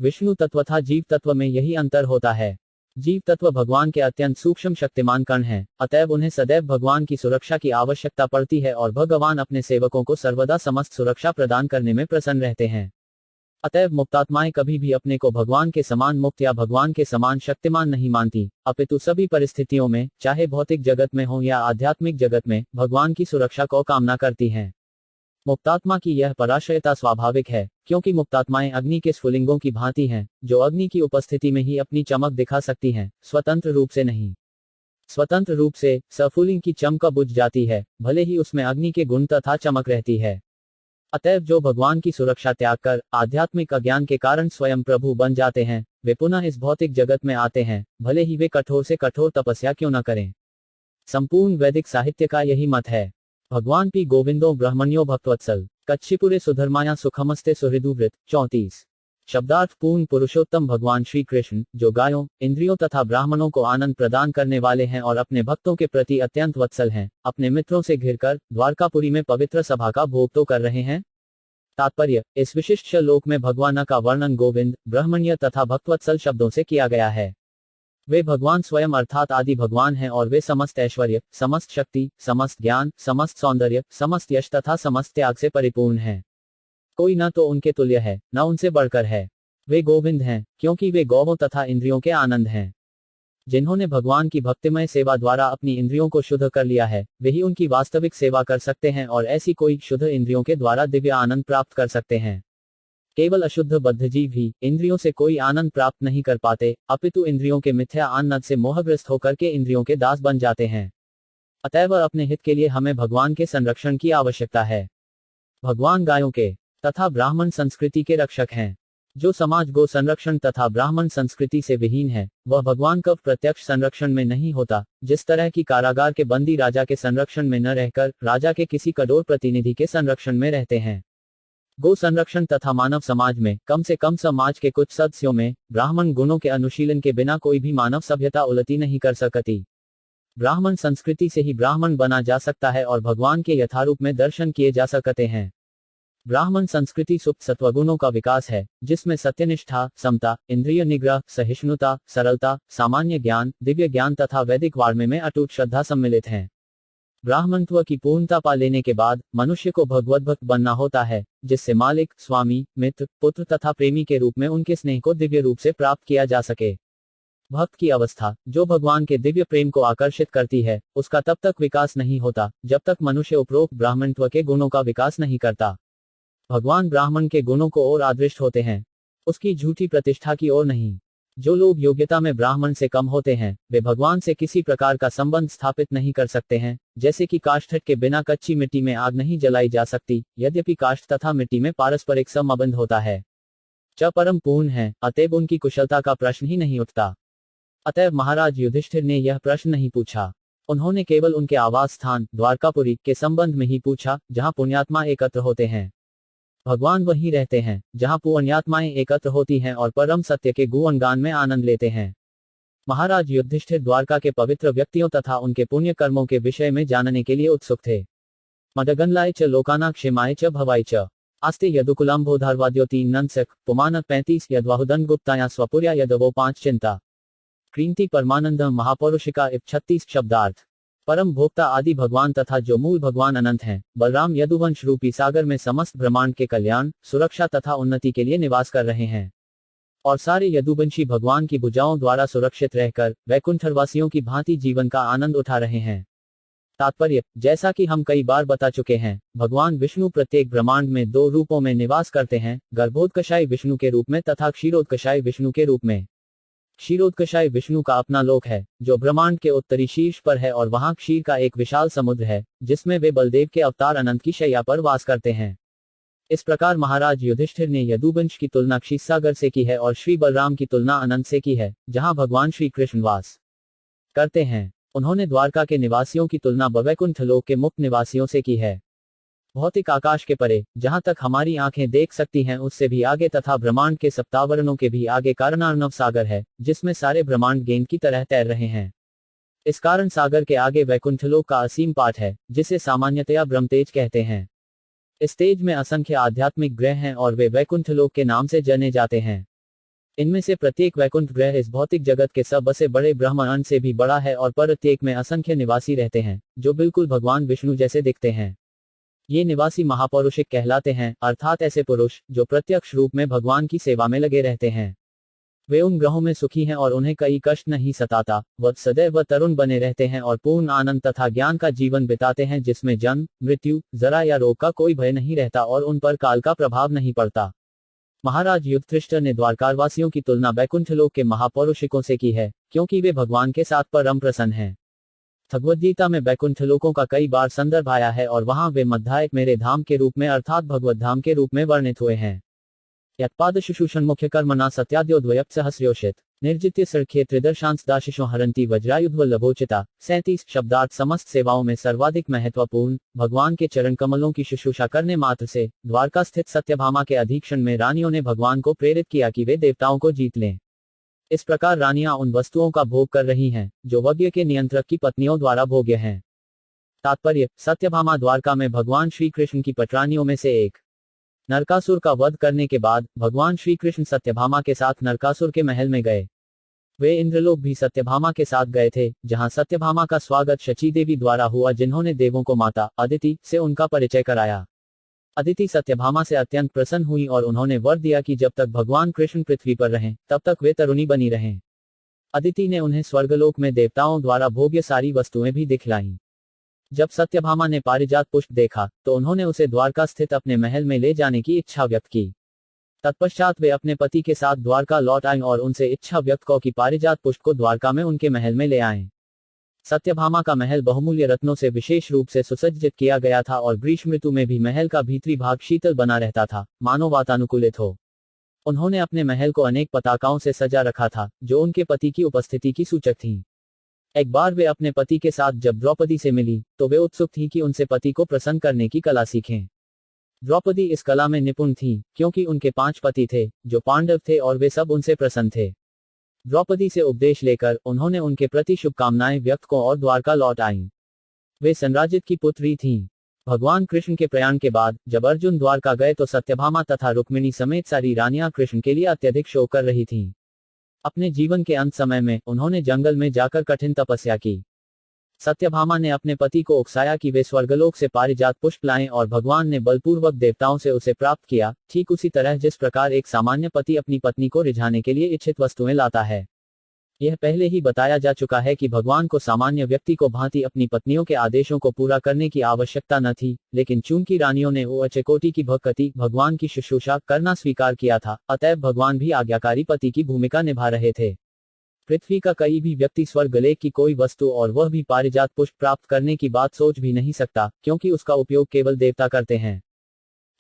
विष्णु तत्व तथा जीव तत्व में यही अंतर होता है। जीव तत्व भगवान के अत्यंत सूक्ष्म शक्तिमान कण हैं, अतएव उन्हें सदैव भगवान की सुरक्षा की आवश्यकता पड़ती है और भगवान अपने सेवकों को सर्वदा समस्त सुरक्षा प्रदान करने में प्रसन्न रहते हैं। अतएव मुक्तात्माएं कभी भी अपने को भगवान के समान मुक्त या भगवान के समान शक्तिमान नहीं मानती, अपितु सभी परिस्थितियों में, चाहे भौतिक जगत में हो या आध्यात्मिक जगत में, भगवान की सुरक्षा को कामना करती हैं। मुक्तात्मा की यह पराश्रयता स्वाभाविक है, क्योंकि मुक्तात्माएं अग्नि के स्फुलिंगों की भांति हैं, जो अग्नि की उपस्थिति में ही अपनी चमक दिखा सकती हैं, स्वतंत्र रूप से नहीं। स्वतंत्र रूप से स्फुलिंग की चमक बुझ जाती है, भले ही उसमें अग्नि के गुण तथा चमक रहती है। अतएव जो भगवान की सुरक्षा त्याग कर आध्यात्मिक अज्ञान के कारण स्वयं प्रभु बन जाते हैं, वे पुनः इस भौतिक जगत में आते हैं, भले ही वे कठोर से कठोर तपस्या क्यों न करें। संपूर्ण वैदिक साहित्य का यही मत है। भगवान पी गोविंदो ब्रह्मण्यो भक्तवत्सल कच्छिपुरे सुधर्माया सुखमस्ते सुहृदुवृत 34 शब्दार्थ। पूर्ण पुरुषोत्तम भगवान श्री कृष्ण, जो गायों, इंद्रियों तथा ब्राह्मणों को आनंद प्रदान करने वाले हैं और अपने भक्तों के प्रति अत्यंत वत्सल हैं, अपने मित्रों से घिरकर द्वारकापुरी में पवित्र सभा का भोग तो कर रहे हैं। तात्पर्य, इस विशिष्ट श्लोक में भगवान का वर्णन गोविंद, ब्रह्मण्य तथा भक्तवत्सल शब्दों से किया गया है। वे भगवान स्वयं अर्थात आदि भगवान हैं और वे समस्त ऐश्वर्य, समस्त शक्ति, समस्त ज्ञान, समस्त सौंदर्य, समस्त यश तथा समस्त त्याग से परिपूर्ण हैं। कोई न तो उनके तुल्य है, न उनसे बढ़कर है। वे गोविंद हैं, क्योंकि वे गौवों तथा इंद्रियों के आनंद हैं। जिन्होंने भगवान की भक्तिमय सेवा द्वारा अपनी इंद्रियों को शुद्ध कर लिया है, वही उनकी वास्तविक सेवा कर सकते हैं और ऐसी कोई शुद्ध इंद्रियों के द्वारा दिव्य आनंद प्राप्त कर सकते हैं। केवल अशुद्ध बद्धजीव ही इंद्रियों से कोई आनंद प्राप्त नहीं कर पाते, अपितु इंद्रियों के मिथ्या आनंद से मोहग्रस्त होकर के इंद्रियों के दास बन जाते हैं। अतएव अपने हित के लिए हमें भगवान के संरक्षण की आवश्यकता है। भगवान गायों के तथा ब्राह्मण संस्कृति के रक्षक हैं। जो समाज गो संरक्षण तथा ब्राह्मण संस्कृति से विहीन है, वह भगवान का प्रत्यक्ष संरक्षण में नहीं होता। जिस तरह की कारागार के बंदी राजा के संरक्षण में न रहकर राजा के किसी कठोर प्रतिनिधि के संरक्षण में रहते हैं। गो संरक्षण तथा मानव समाज में कम से कम समाज के कुछ सदस्यों में ब्राह्मण गुणों के अनुशीलन के बिना कोई भी मानव सभ्यता उन्नति नहीं कर सकती। ब्राह्मण संस्कृति से ही ब्राह्मण बना जा सकता है और भगवान के यथारूप में दर्शन किए जा सकते हैं। ब्राह्मण संस्कृति सुप्त सत्वगुणों का विकास है, जिसमें सत्यनिष्ठा, समता, इंद्रिय निग्रह, सहिष्णुता, सरलता, सामान्य ज्ञान, दिव्य ज्ञान तथा वैदिक वाङ्मय में अटूट श्रद्धा सम्मिलित हैं। ब्राह्मणत्व की पूर्णता पा लेने के बाद मनुष्य को भगवत भक्त बनना होता है, जिससे मालिक, स्वामी, मित्र, पुत्र तथा प्रेमी के रूप में उनके स्नेह को दिव्य रूप से प्राप्त किया जा सके। भक्त की अवस्था, जो भगवान के दिव्य प्रेम को आकर्षित करती है, उसका तब तक विकास नहीं होता जब तक मनुष्य उपरोक्त ब्राह्मणत्व के गुणों का विकास नहीं करता। भगवान ब्राह्मण के गुणों को और आदृष्ट होते हैं, उसकी झूठी प्रतिष्ठा की ओर नहीं। जो लोग योग्यता में ब्राह्मण से कम होते हैं, वे भगवान से किसी प्रकार का संबंध स्थापित नहीं कर सकते हैं। जैसे कि काष्ठ के बिना कच्ची मिट्टी में आग नहीं जलाई जा सकती, यद्यपि काष्ठ तथा मिट्टी में पारस्परिक संबंध होता है। च परम पूर्ण है, अतएव उनकी कुशलता का प्रश्न ही नहीं उठता। अतएव महाराज युधिष्ठिर ने यह प्रश्न नहीं पूछा। उन्होंने केवल उनके आवास स्थान द्वारकापुरी के संबंध में ही पूछा, जहाँ पुण्यात्मा एकत्र होते हैं। भगवान वहीं रहते हैं जहाँ पुण्यात्माएं एकत्र होती हैं और परम सत्य के गुणगान में आनंद लेते हैं। महाराज युधिष्ठिर द्वारका के पवित्र व्यक्तियों तथा उनके पुण्य कर्मों के विषय में जानने के लिए उत्सुक थे। मदगनलाय च लोकाना क्षेमाय च भवाय च आस्ते यदुकुलाम्भोधारवाद्यो 3 नंसक पुमान 35 यद्वाहुदन गुप्ताया स्वपुर्या यदवो 5 चिंता क्रींति परमानंद महापौरुषिका 36 शब्दार्थ। परम भोक्ता आदि भगवान तथा जो मूल भगवान अनंत हैं, बलराम यदुवंश रूपी सागर में समस्त ब्रह्मांड के कल्याण, सुरक्षा तथा उन्नति के लिए निवास कर रहे हैं। और सारे यदुवंशी भगवान की भुजाओं द्वारा सुरक्षित रहकर वैकुंठवासियों की भांति जीवन का आनंद उठा रहे हैं। तात्पर्य, जैसा कि हम कई बार बता चुके हैं, भगवान विष्णु प्रत्येक ब्रह्मांड में 2 रूपों में निवास करते हैं, गर्भोत्कर्षाय विष्णु के रूप में तथा क्षीरोत्कर्षाय विष्णु के रूप में। क्षीरोत्कर्षाय विष्णु का अपना लोक है, जो ब्रह्मांड के उत्तरी शीर्ष पर है और वहां क्षीर का एक विशाल समुद्र है, जिसमें वे बलदेव के अवतार अनंत की शैया पर वास करते हैं। इस प्रकार महाराज युधिष्ठिर ने यदुवंश की तुलना क्षीरसागर से की है और श्री बलराम की तुलना अनंत से की है, जहां भगवान श्री कृष्ण वास करते हैं। उन्होंने द्वारका के निवासियों की तुलना वैकुंठ लोक के मुक्त निवासियों से की है। भौतिक आकाश के परे, जहां तक हमारी आंखें देख सकती हैं, उससे भी आगे तथा ब्रह्मांड के सप्तावरणों के भी आगे कारणार्णव सागर है, जिसमें सारे ब्रह्मांड गेंद की तरह तैर रहे हैं। इस कारण सागर के आगे वैकुंठलोक का असीम पाठ है, जिसे सामान्यतया ब्रह्मतेज कहते हैं। इस तेज में असंख्य आध्यात्मिक ग्रह हैं और वे वैकुंठलोक के नाम से जाने जाते हैं। इनमें से प्रत्येक वैकुंठ ग्रह इस भौतिक जगत के सबसे बड़े ब्रह्मांड से भी बड़ा है और प्रत्येक में असंख्य निवासी रहते हैं, जो बिल्कुल भगवान विष्णु जैसे दिखते हैं। ये निवासी महापौरुषिक कहलाते हैं, अर्थात ऐसे पुरुष जो प्रत्यक्ष रूप में भगवान की सेवा में लगे रहते हैं। वे उन ग्रहों में सुखी हैं और उन्हें कई कष्ट नहीं सताता। वह सदैव तरुण बने रहते हैं और पूर्ण आनंद तथा ज्ञान का जीवन बिताते हैं, जिसमें जन्म, मृत्यु, जरा या रोग का कोई भय नहीं रहता और उन पर काल का प्रभाव नहीं पड़ता। महाराज युधिष्ठिर ने द्वारकावासियों की तुलना वैकुंठलोक के महापौरुषिकों से की है, क्योंकि वे भगवान के साथ परम प्रसन्न हैं। भगवद्गीता में वैकुंठलोकों का कई बार संदर्भ आया है और वहां वे मध्यायक मेरे धाम के रूप में अर्थात भगवत धाम के रूप में वर्णित हुए हैं। यत्पाद शुशूषण मुख्य कर्मणा सत्याद्योद्वयप सहस्र्योषित निर्जित्य सड़खे त्रिदर्शांस दाशिशो हरंती वज्रायुध्वल्लभोचिता 37 शब्दार्थ। समस्त सेवाओं में सर्वाधिक महत्वपूर्ण भगवान के चरण कमलों की शुश्रूषा करने मात्र से द्वारका स्थित सत्यभामा के अधीक्षण में रानियों ने भगवान को प्रेरित किया कि वे देवताओं को जीत लें। इस प्रकार रानियां उन वस्तुओं का भोग कर रही हैं, जो यज्ञ के नियंत्रक की पत्नियों द्वारा भोग्य हैं। तात्पर्य, सत्यभामा द्वारका में भगवान श्री कृष्ण की पटरानियों में से एक। नरकासुर का वध करने के बाद भगवान श्री कृष्ण सत्यभामा के साथ नरकासुर के महल में गए। वे इंद्रलोक भी सत्यभामा के साथ गए थे, जहां सत्यभामा का स्वागत शची देवी द्वारा हुआ, जिन्होंने देवों को माता अदिति से उनका परिचय कराया। अदिति सत्यभामा से अत्यंत प्रसन्न हुई और उन्होंने वर दिया कि जब तक भगवान कृष्ण पृथ्वी पर रहें, तब तक वे तरुणी बनी रहें। अदिति ने उन्हें स्वर्गलोक में देवताओं द्वारा भोग्य सारी वस्तुएं भी दिखलाईं। जब सत्यभामा ने पारिजात पुष्प देखा तो उन्होंने उसे द्वारका स्थित अपने महल में ले जाने की इच्छा व्यक्त की। तत्पश्चात वे अपने पति के साथ द्वारका लौट आईं और उनसे इच्छा व्यक्त की कि पारिजात पुष्प को द्वारका में उनके महल में ले आएं। सत्यभामा का महल बहुमूल्य रत्नों से विशेष रूप से सुसज्जित किया गया था और ग्रीष्म ऋतु में भी महल का भीतरी भाग शीतल बना रहता था, मानो वातानुकूलित हो। उन्होंने अपने महल को अनेक पताकाओं से सजा रखा था, जो उनके पति की उपस्थिति की सूचक थीं। एक बार वे अपने पति के साथ जब द्रौपदी से मिली तो वे उत्सुक थीं कि उनसे पति को प्रसन्न करने की कला सीखें। द्रौपदी इस कला में निपुण थीं, क्योंकि उनके 5 पति थे जो पांडव थे और वे सब उनसे प्रसन्न थे। द्रौपदी से उपदेश लेकर उन्होंने उनके प्रति शुभकामनाएं व्यक्त को और द्वारका लौट आईं। वे संराजित की पुत्री थीं। भगवान कृष्ण के प्रयाण के बाद जब अर्जुन द्वारका गए तो सत्यभामा तथा रुक्मिणी समेत सारी रानियां कृष्ण के लिए अत्यधिक शोक कर रही थीं। अपने जीवन के अंत समय में उन्होंने जंगल में जाकर कठिन तपस्या की। सत्यभामा ने अपने पति को उकसाया कि वे स्वर्गलोक से पारिजात पुष्प लाएं और भगवान ने बलपूर्वक देवताओं से उसे प्राप्त किया, ठीक उसी तरह जिस प्रकार एक सामान्य पति अपनी पत्नी को रिझाने के लिए इच्छित वस्तुएं लाता है। यह पहले ही बताया जा चुका है कि भगवान को सामान्य व्यक्ति को भांति अपनी पत्नियों के आदेशों को पूरा करने की आवश्यकता न थी, लेकिन चूंकि रानियों ने उच्च कोटि की भक्ति भगवान की शुश्रूषा करना स्वीकार किया था, अतएव भगवान भी आज्ञाकारी पति की भूमिका निभा रहे थे। पृथ्वी का कोई भी व्यक्ति स्वर्गलेख की कोई वस्तु और वह भी पारिजात पुष्प प्राप्त करने की बात सोच भी नहीं सकता, क्योंकि उसका उपयोग केवल देवता करते हैं।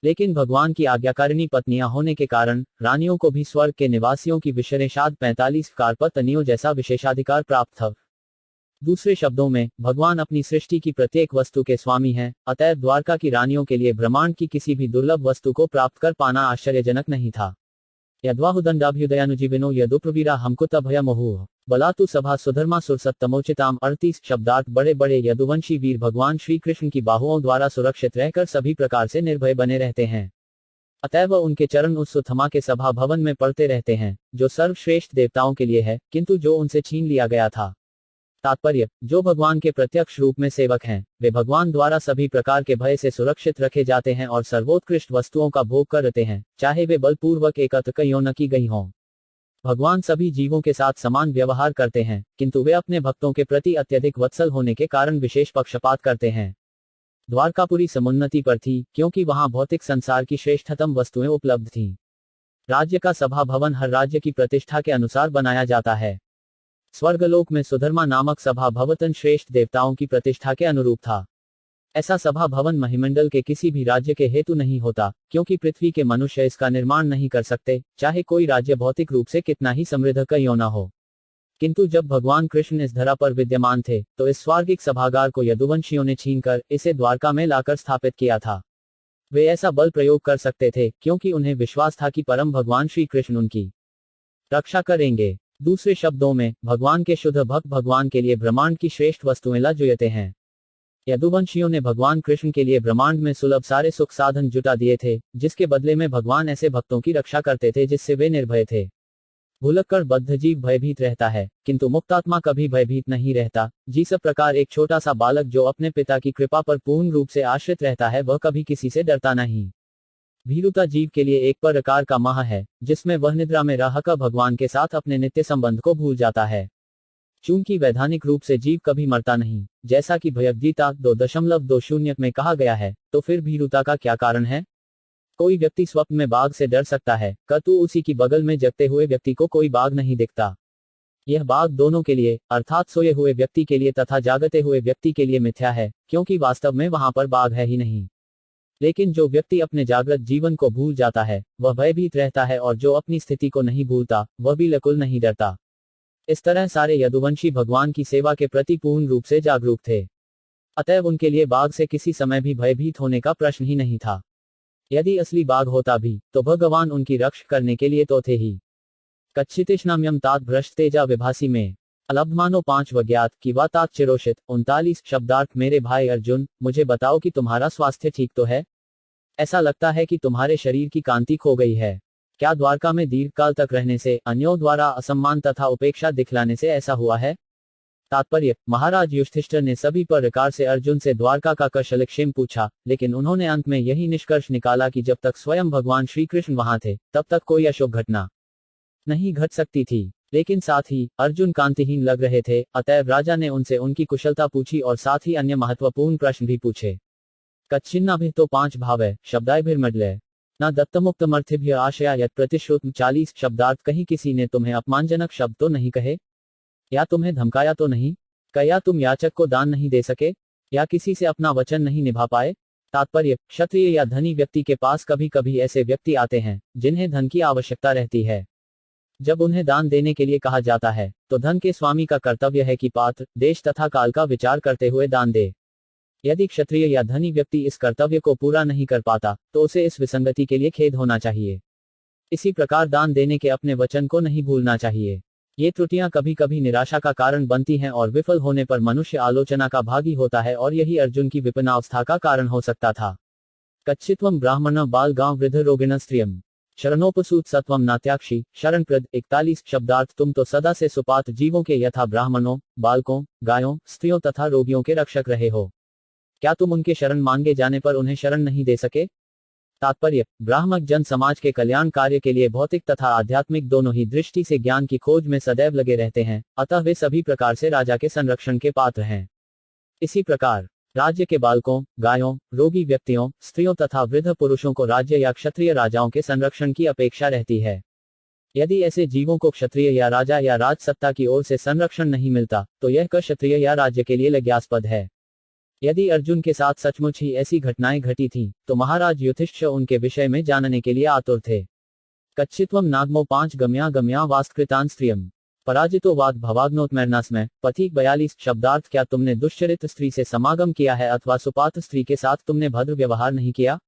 लेकिन भगवान की आज्ञाकारिणी पत्नियां होने के कारण रानियों को भी स्वर्ग के निवासियों की विशेषाध 45 कारपत्नियों जैसा विशेषाधिकार प्राप्त था। दूसरे शब्दों में, भगवान अपनी सृष्टि की प्रत्येक वस्तु के स्वामी हैं, अतएव द्वारका की रानियों के लिए ब्रह्मांड की किसी भी दुर्लभ वस्तु को प्राप्त कर पाना आश्चर्यजनक नहीं था। यद्वाहुदंडाभ्युदयानुजीविनो यदुप्रवीरा हमकुत भयमोहुः बलातु सभा सुधर्मा सुरसत्तमोचिताम 38 शब्दार्थ बड़े बड़े यदुवंशी वीर भगवान श्री कृष्ण की बाहुओं द्वारा सुरक्षित रहकर सभी प्रकार से निर्भय बने रहते हैं। अतएव उनके चरण उस सुथमा के सभा भवन में पड़ते रहते हैं, जो सर्वश्रेष्ठ देवताओं के लिए है, किंतु जो उनसे छीन लिया गया था। तात्पर्य, जो भगवान के प्रत्यक्ष रूप में सेवक हैं, वे भगवान द्वारा सभी प्रकार के भय से सुरक्षित रखे जाते हैं और सर्वोत्कृष्ट वस्तुओं का भोग करते हैं, चाहे वे बलपूर्वक एकत्र क्यों न की गई हों। भगवान सभी जीवों के साथ समान व्यवहार करते हैं, किंतु वे अपने भक्तों के प्रति अत्यधिक वत्सल होने के कारण विशेष पक्षपात करते हैं। द्वारकापुरी समुन्नति पर थी, क्योंकि वहां भौतिक संसार की श्रेष्ठतम वस्तुएं उपलब्ध थीं। राज्य का सभा भवन हर राज्य की प्रतिष्ठा के अनुसार बनाया जाता है। स्वर्गलोक में सुधर्मा नामक सभा भवन श्रेष्ठ देवताओं की प्रतिष्ठा के अनुरूप था। ऐसा सभा भवन महिमंडल के किसी भी राज्य के हेतु नहीं होता, क्योंकि पृथ्वी के मनुष्य इसका निर्माण नहीं कर सकते, चाहे कोई राज्य भौतिक रूप से कितना ही समृद्ध क्यों न हो। किंतु जब भगवान कृष्ण इस धरा पर विद्यमान थे तो इस स्वर्गिक सभागार को यदुवंशियों ने छीनकर इसे द्वारका में लाकर स्थापित किया था। वे ऐसा बल प्रयोग कर सकते थे क्योंकि उन्हें विश्वास था कि परम भगवान श्री कृष्ण उनकी रक्षा करेंगे। दूसरे शब्दों में, भगवान के शुद्ध भक्त भगवान के लिए ब्रह्मांड की श्रेष्ठ वस्तुएं ला जुयते हैं। यदुवंशियों ने भगवान कृष्ण के लिए ब्रह्मांड में सुलभ सारे सुख साधन जुटा दिए थे, जिसके बदले में भगवान ऐसे भक्तों की रक्षा करते थे जिससे वे निर्भय थे। भुलक्कड़ बद्ध जीव भयभीत रहता है, किंतु मुक्तात्मा कभी भयभीत नहीं रहता। जिस प्रकार एक छोटा सा बालक जो अपने पिता की कृपा पर पूर्ण रूप से आश्रित रहता है, वह कभी किसी से डरता नहीं। भीरुता जीव के लिए एक प्रकार का मोह है, जिसमें वह निद्रा में रहकर भगवान के साथ अपने नित्य संबंध को भूल जाता है। चूंकि वैधानिक रूप से जीव कभी मरता नहीं, जैसा कि भगवद्गीता 2.20 में कहा गया है, तो फिर भीरुता का क्या कारण है? कोई व्यक्ति स्वप्न में बाघ से डर सकता है, किंतु उसी की बगल में जगते हुए व्यक्ति को कोई बाघ नहीं दिखता। यह बाघ दोनों के लिए, अर्थात सोए हुए व्यक्ति के लिए तथा जागते हुए व्यक्ति के लिए मिथ्या है, क्योंकि वास्तव में वहां पर बाघ है ही नहीं। लेकिन जो व्यक्ति अपने जागृत जीवन को भूल जाता है, वह भयभीत रहता है, और जो अपनी स्थिति को नहीं भूलता, वह भी बिल्कुल नहीं डरता। इस तरह सारे यदुवंशी भगवान की सेवा के प्रति पूर्ण रूप से जागरूक थे। अतएव उनके लिए बाघ से किसी समय भी भयभीत होने का प्रश्न ही नहीं था। यदि असली बाघ होता भी, तो भगवान उनकी रक्षा करने के लिए तो थे ही। कच्छितिष्णाम्यम तात भ्रष्ट तेजा विभासी में अलब्धमानो 5 वज्ञात की वातात चिरोषित 39 शब्दार्थ। मेरे भाई अर्जुन, मुझे बताओ कि तुम्हारा स्वास्थ्य ठीक तो है? ऐसा लगता है कि तुम्हारे शरीर की कांति खो गई है। क्या द्वारका में दीर्घकाल तक रहने से, अन्यों द्वारा असम्मान तथा उपेक्षा दिखलाने से ऐसा हुआ है? तात्पर्य, महाराज युधिष्ठिर ने सभी प्रकार से अर्जुन से द्वारका का कुशलक्षेम पूछा, लेकिन उन्होंने अंत में यही निष्कर्ष निकाला कि जब तक स्वयं भगवान श्री कृष्ण वहां थे, तब तक कोई अशुभ घटना नहीं घट सकती थी। लेकिन साथ ही अर्जुन कांतिहीन लग रहे थे, अतएव राजा ने उनसे उनकी कुशलता पूछी और साथ ही अन्य महत्वपूर्ण प्रश्न भी पूछे। कच्छिन्नाभिः तो 5 भाव शब्दायभिर्मडलय न दत्तमुक्तमर्थिभ्य आशया यत् प्रतिश्रुत 40 शब्दार्थ। कहीं किसी ने तुम्हें अपमानजनक शब्द तो नहीं कहे, या तुम्हें धमकाया तो नहीं, क्या तुम याचक को दान नहीं दे सके, या किसी से अपना वचन नहीं निभा पाए। तात्पर्य, क्षत्रिय या धनी व्यक्ति के पास कभी कभी ऐसे व्यक्ति आते हैं जिन्हें धन की आवश्यकता रहती है। जब उन्हें दान देने के लिए कहा जाता है तो धन के स्वामी का कर्तव्य है कि पात्र, देश तथा काल का विचार करते हुए दान दे। यदि क्षत्रिय या धनी व्यक्ति इस कर्तव्य को पूरा नहीं कर पाता तो उसे इस विसंगति के लिए खेद होना चाहिए। इसी प्रकार दान देने के अपने वचन को नहीं भूलना चाहिए। ये त्रुटियां कभी कभी निराशा का कारण बनती हैं और विफल होने पर मनुष्य आलोचना का भागी होता है, और यही अर्जुन की विपन्नावस्था का कारण हो सकता था। कच्चित्वम ब्राह्मण बाल गांव वृद्ध रोगिण स्त्रियम शरणोपसूत सत्वम नात्याक्षी शरणप्रद 41 शब्दार्थ। तुम तो सदा से सुपात जीवों के यथा ब्राह्मणों, बालकों, गायों, स्त्रियों तथा रोगियों के रक्षक रहे हो। क्या तुम उनके शरण मांगे जाने पर उन्हें शरण नहीं दे सके। तात्पर्य, ब्राह्मण जन समाज के कल्याण कार्य के लिए भौतिक तथा आध्यात्मिक दोनों ही दृष्टि से ज्ञान की खोज में सदैव लगे रहते हैं, अतः वे सभी प्रकार से राजा के संरक्षण के पात्र हैं। इसी प्रकार राज्य के बालकों, गायों, रोगी व्यक्तियों, स्त्रियों तथा वृद्ध पुरुषों को राज्य या क्षत्रिय राजाओं के संरक्षण की अपेक्षा रहती है। यदि ऐसे जीवों को क्षत्रिय या राजा या राजसत्ता की ओर से संरक्षण नहीं मिलता तो यह क्षत्रिय या राज्य के लिए लज्जास्पद है। यदि अर्जुन के साथ सचमुच ही ऐसी घटनाएं घटी थीं, तो महाराज युधिष्ठिर उनके विषय में जानने के लिए आतुर थे। कच्चित्वम नागमो 5 गम्या गम्या वास्कृतान स्त्रियम पराजितो वाद भवाग्नोत्मैर्नास्मै पथिक 42 शब्दार्थ। क्या तुमने दुश्चरित्र स्त्री से समागम किया है अथवा सुपात स्त्री के साथ तुमने भद्र व्यवहार नहीं किया,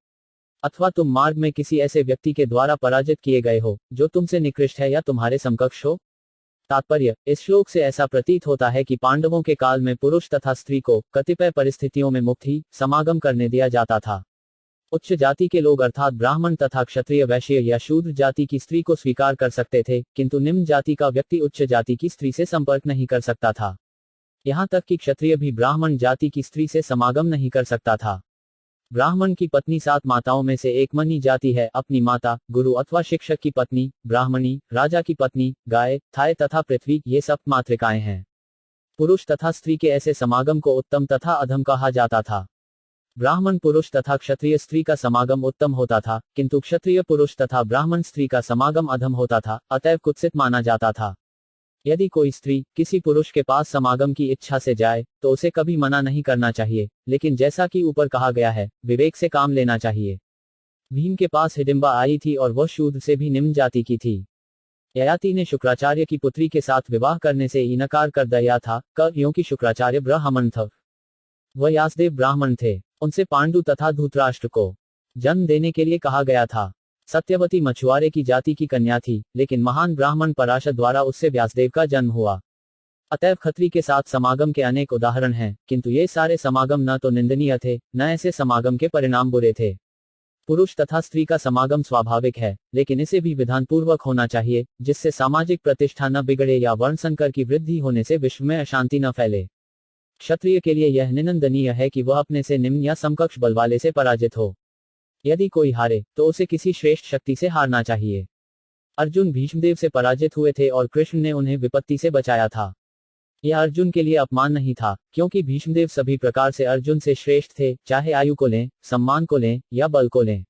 अथवा तुम मार्ग में किसी ऐसे व्यक्ति के द्वारा पराजित किए गए हो जो तुमसे निकृष्ट है या तुम्हारे समकक्ष हो। तात्पर्य, इस श्लोक से ऐसा प्रतीत होता है कि पांडवों के काल में पुरुष तथा स्त्री को कतिपय परिस्थितियों में मुक्त ही समागम करने दिया जाता था। उच्च जाति के लोग अर्थात ब्राह्मण तथा क्षत्रिय वैश्य या शूद्र जाति की स्त्री को स्वीकार कर सकते थे, किंतु निम्न जाति का व्यक्ति उच्च जाति की स्त्री से संपर्क नहीं कर सकता था। यहाँ तक कि क्षत्रिय भी ब्राह्मण जाति की स्त्री से समागम नहीं कर सकता था। ब्राह्मण की पत्नी 7 माताओं में से एक मानी जाती है। अपनी माता, गुरु अथवा शिक्षक की पत्नी, ब्राह्मणी, राजा की पत्नी, गाय, थाय तथा पृथ्वी, ये सप्त मातृकाएं हैं। पुरुष तथा स्त्री के ऐसे समागम को उत्तम तथा अधम कहा जाता था। ब्राह्मण पुरुष तथा क्षत्रिय स्त्री का समागम उत्तम होता था, किंतु क्षत्रिय पुरुष तथा ब्राह्मण स्त्री का समागम अधम होता था, अतएव कुत्सित माना जाता था। यदि कोई स्त्री किसी पुरुष के पास समागम की इच्छा से जाए तो उसे कभी मना नहीं करना चाहिए, लेकिन जैसा कि ऊपर कहा गया है, विवेक से काम लेना चाहिए। भीम के पास हिडिंबा आई थी और वह शूद्र से भी निम्न जाति की थी। ययाति ने शुक्राचार्य की पुत्री के साथ विवाह करने से इनकार कर दिया था, क्योंकि शुक्राचार्य ब्राह्मण था, वह यासदेव ब्राह्मण थे। उनसे पांडु तथा धृतराष्ट्र को जन्म देने के लिए कहा गया था। सत्यवती मछुआरे की जाति की कन्या थी, लेकिन महान ब्राह्मण पराशर द्वारा उससे व्यासदेव का जन्म हुआ। अतएव खत्री के साथ समागम के अनेक उदाहरण हैं, किंतु ये सारे समागम न तो निंदनीय थे, न ऐसे समागम के परिणाम बुरे थे। पुरुष तथा स्त्री का समागम स्वाभाविक है, लेकिन इसे भी विधानपूर्वक होना चाहिए, जिससे सामाजिक प्रतिष्ठा न बिगड़े या वर्णसंकर की वृद्धि होने से विश्व में अशांति न फैले। क्षत्रिय के लिए यह निंदनीय है कि वह अपने से निम्न या समकक्ष बल वाले से पराजित हो। यदि कोई हारे तो उसे किसी श्रेष्ठ शक्ति से हारना चाहिए। अर्जुन भीष्मदेव से पराजित हुए थे और कृष्ण ने उन्हें विपत्ति से बचाया था। यह अर्जुन के लिए अपमान नहीं था, क्योंकि भीष्मदेव सभी प्रकार से अर्जुन से श्रेष्ठ थे, चाहे आयु को लें, सम्मान को लें या बल को लें।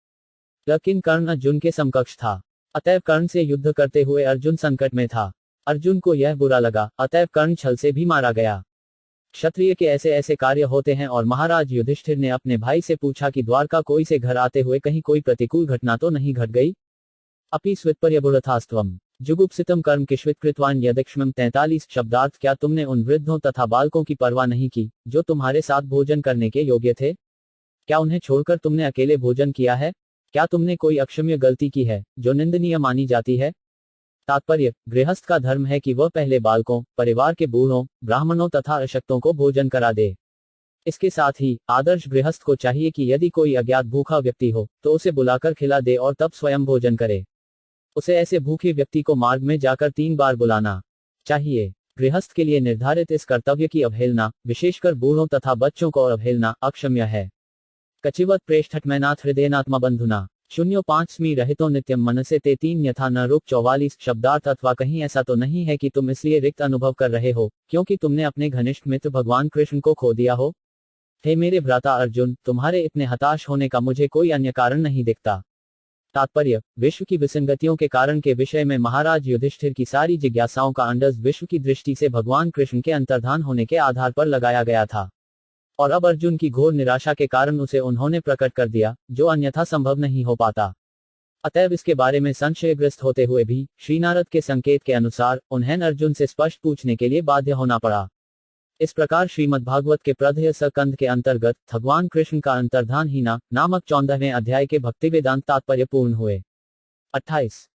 लेकिन कर्ण अर्जुन के समकक्ष था, अतएव कर्ण से युद्ध करते हुए अर्जुन संकट में था। अर्जुन को यह बुरा लगा, अतएव कर्ण छल से भी मारा गया। क्षत्रिय के ऐसे ऐसे कार्य होते हैं और महाराज युधिष्ठिर ने अपने भाई से पूछा कि द्वारका कोई से घर आते हुए कहीं कोई प्रतिकूल घटना तो नहीं घट गई। अपि स्वित्पर्यबुरथास्त्वम जुगुप्सितम कर्म किश्वित कृतवान यदक्ष्मम 43 शब्दार्थ। क्या तुमने उन वृद्धों तथा बालकों की परवाह नहीं की जो तुम्हारे साथ भोजन करने के योग्य थे? क्या उन्हें छोड़कर तुमने अकेले भोजन किया है? क्या तुमने कोई अक्षम्य गलती की है जो निंदनीय मानी जाती है? तात्पर्य, गृहस्थ का धर्म है कि वह पहले बालकों, परिवार के बूढ़ों, ब्राह्मणों तथा अशक्तों को भोजन करा दे। इसके साथ ही आदर्श गृहस्थ को चाहिए कि यदि कोई अज्ञात भूखा व्यक्ति हो तो उसे बुलाकर खिला दे और तब स्वयं भोजन करे। उसे ऐसे भूखे व्यक्ति को मार्ग में जाकर 3 बार बुलाना चाहिए। गृहस्थ के लिए निर्धारित इस कर्तव्य की अवहेलना, विशेषकर बूढ़ों तथा बच्चों को अवहेलना, अक्षम्य है। कचिवत प्रेष्ठटमैनाथ हृदयनात्मा बंधुना 05 रहितो नित्यम मनसे ते 3 यथा न रूप 44 शब्दार्थ अथवा कहीं ऐसा तो नहीं है कि तुम इसलिए रिक्त अनुभव कर रहे हो क्योंकि तुमने अपने घनिष्ठ मित्र भगवान कृष्ण को खो दिया हो। हे मेरे भ्राता अर्जुन, तुम्हारे इतने हताश होने का मुझे कोई अन्य कारण नहीं दिखता। तात्पर्य, विश्व की विसंगतियों के कारण के विषय में महाराज युधिष्ठिर की सारी जिज्ञासाओं का अंदाज विश्व की दृष्टि से भगवान कृष्ण के अंतर्धान होने के आधार पर लगाया गया था, और अब अर्जुन की घोर निराशा के कारण उसे उन्होंने प्रकट कर दिया, जो अन्यथा संभव नहीं हो पाता। अतएव इसके बारे में संशयग्रस्त होते हुए भी श्रीनारद के संकेत के अनुसार उन्हें अर्जुन से स्पष्ट पूछने के लिए बाध्य होना पड़ा। इस प्रकार श्रीमद्भागवत के प्रधेय सकंद के अंतर्गत भगवान कृष्ण का अंतर्धान हीना नामक 14वें अध्याय के भक्ति वेदांत तात्पर्य पूर्ण हुए। 28।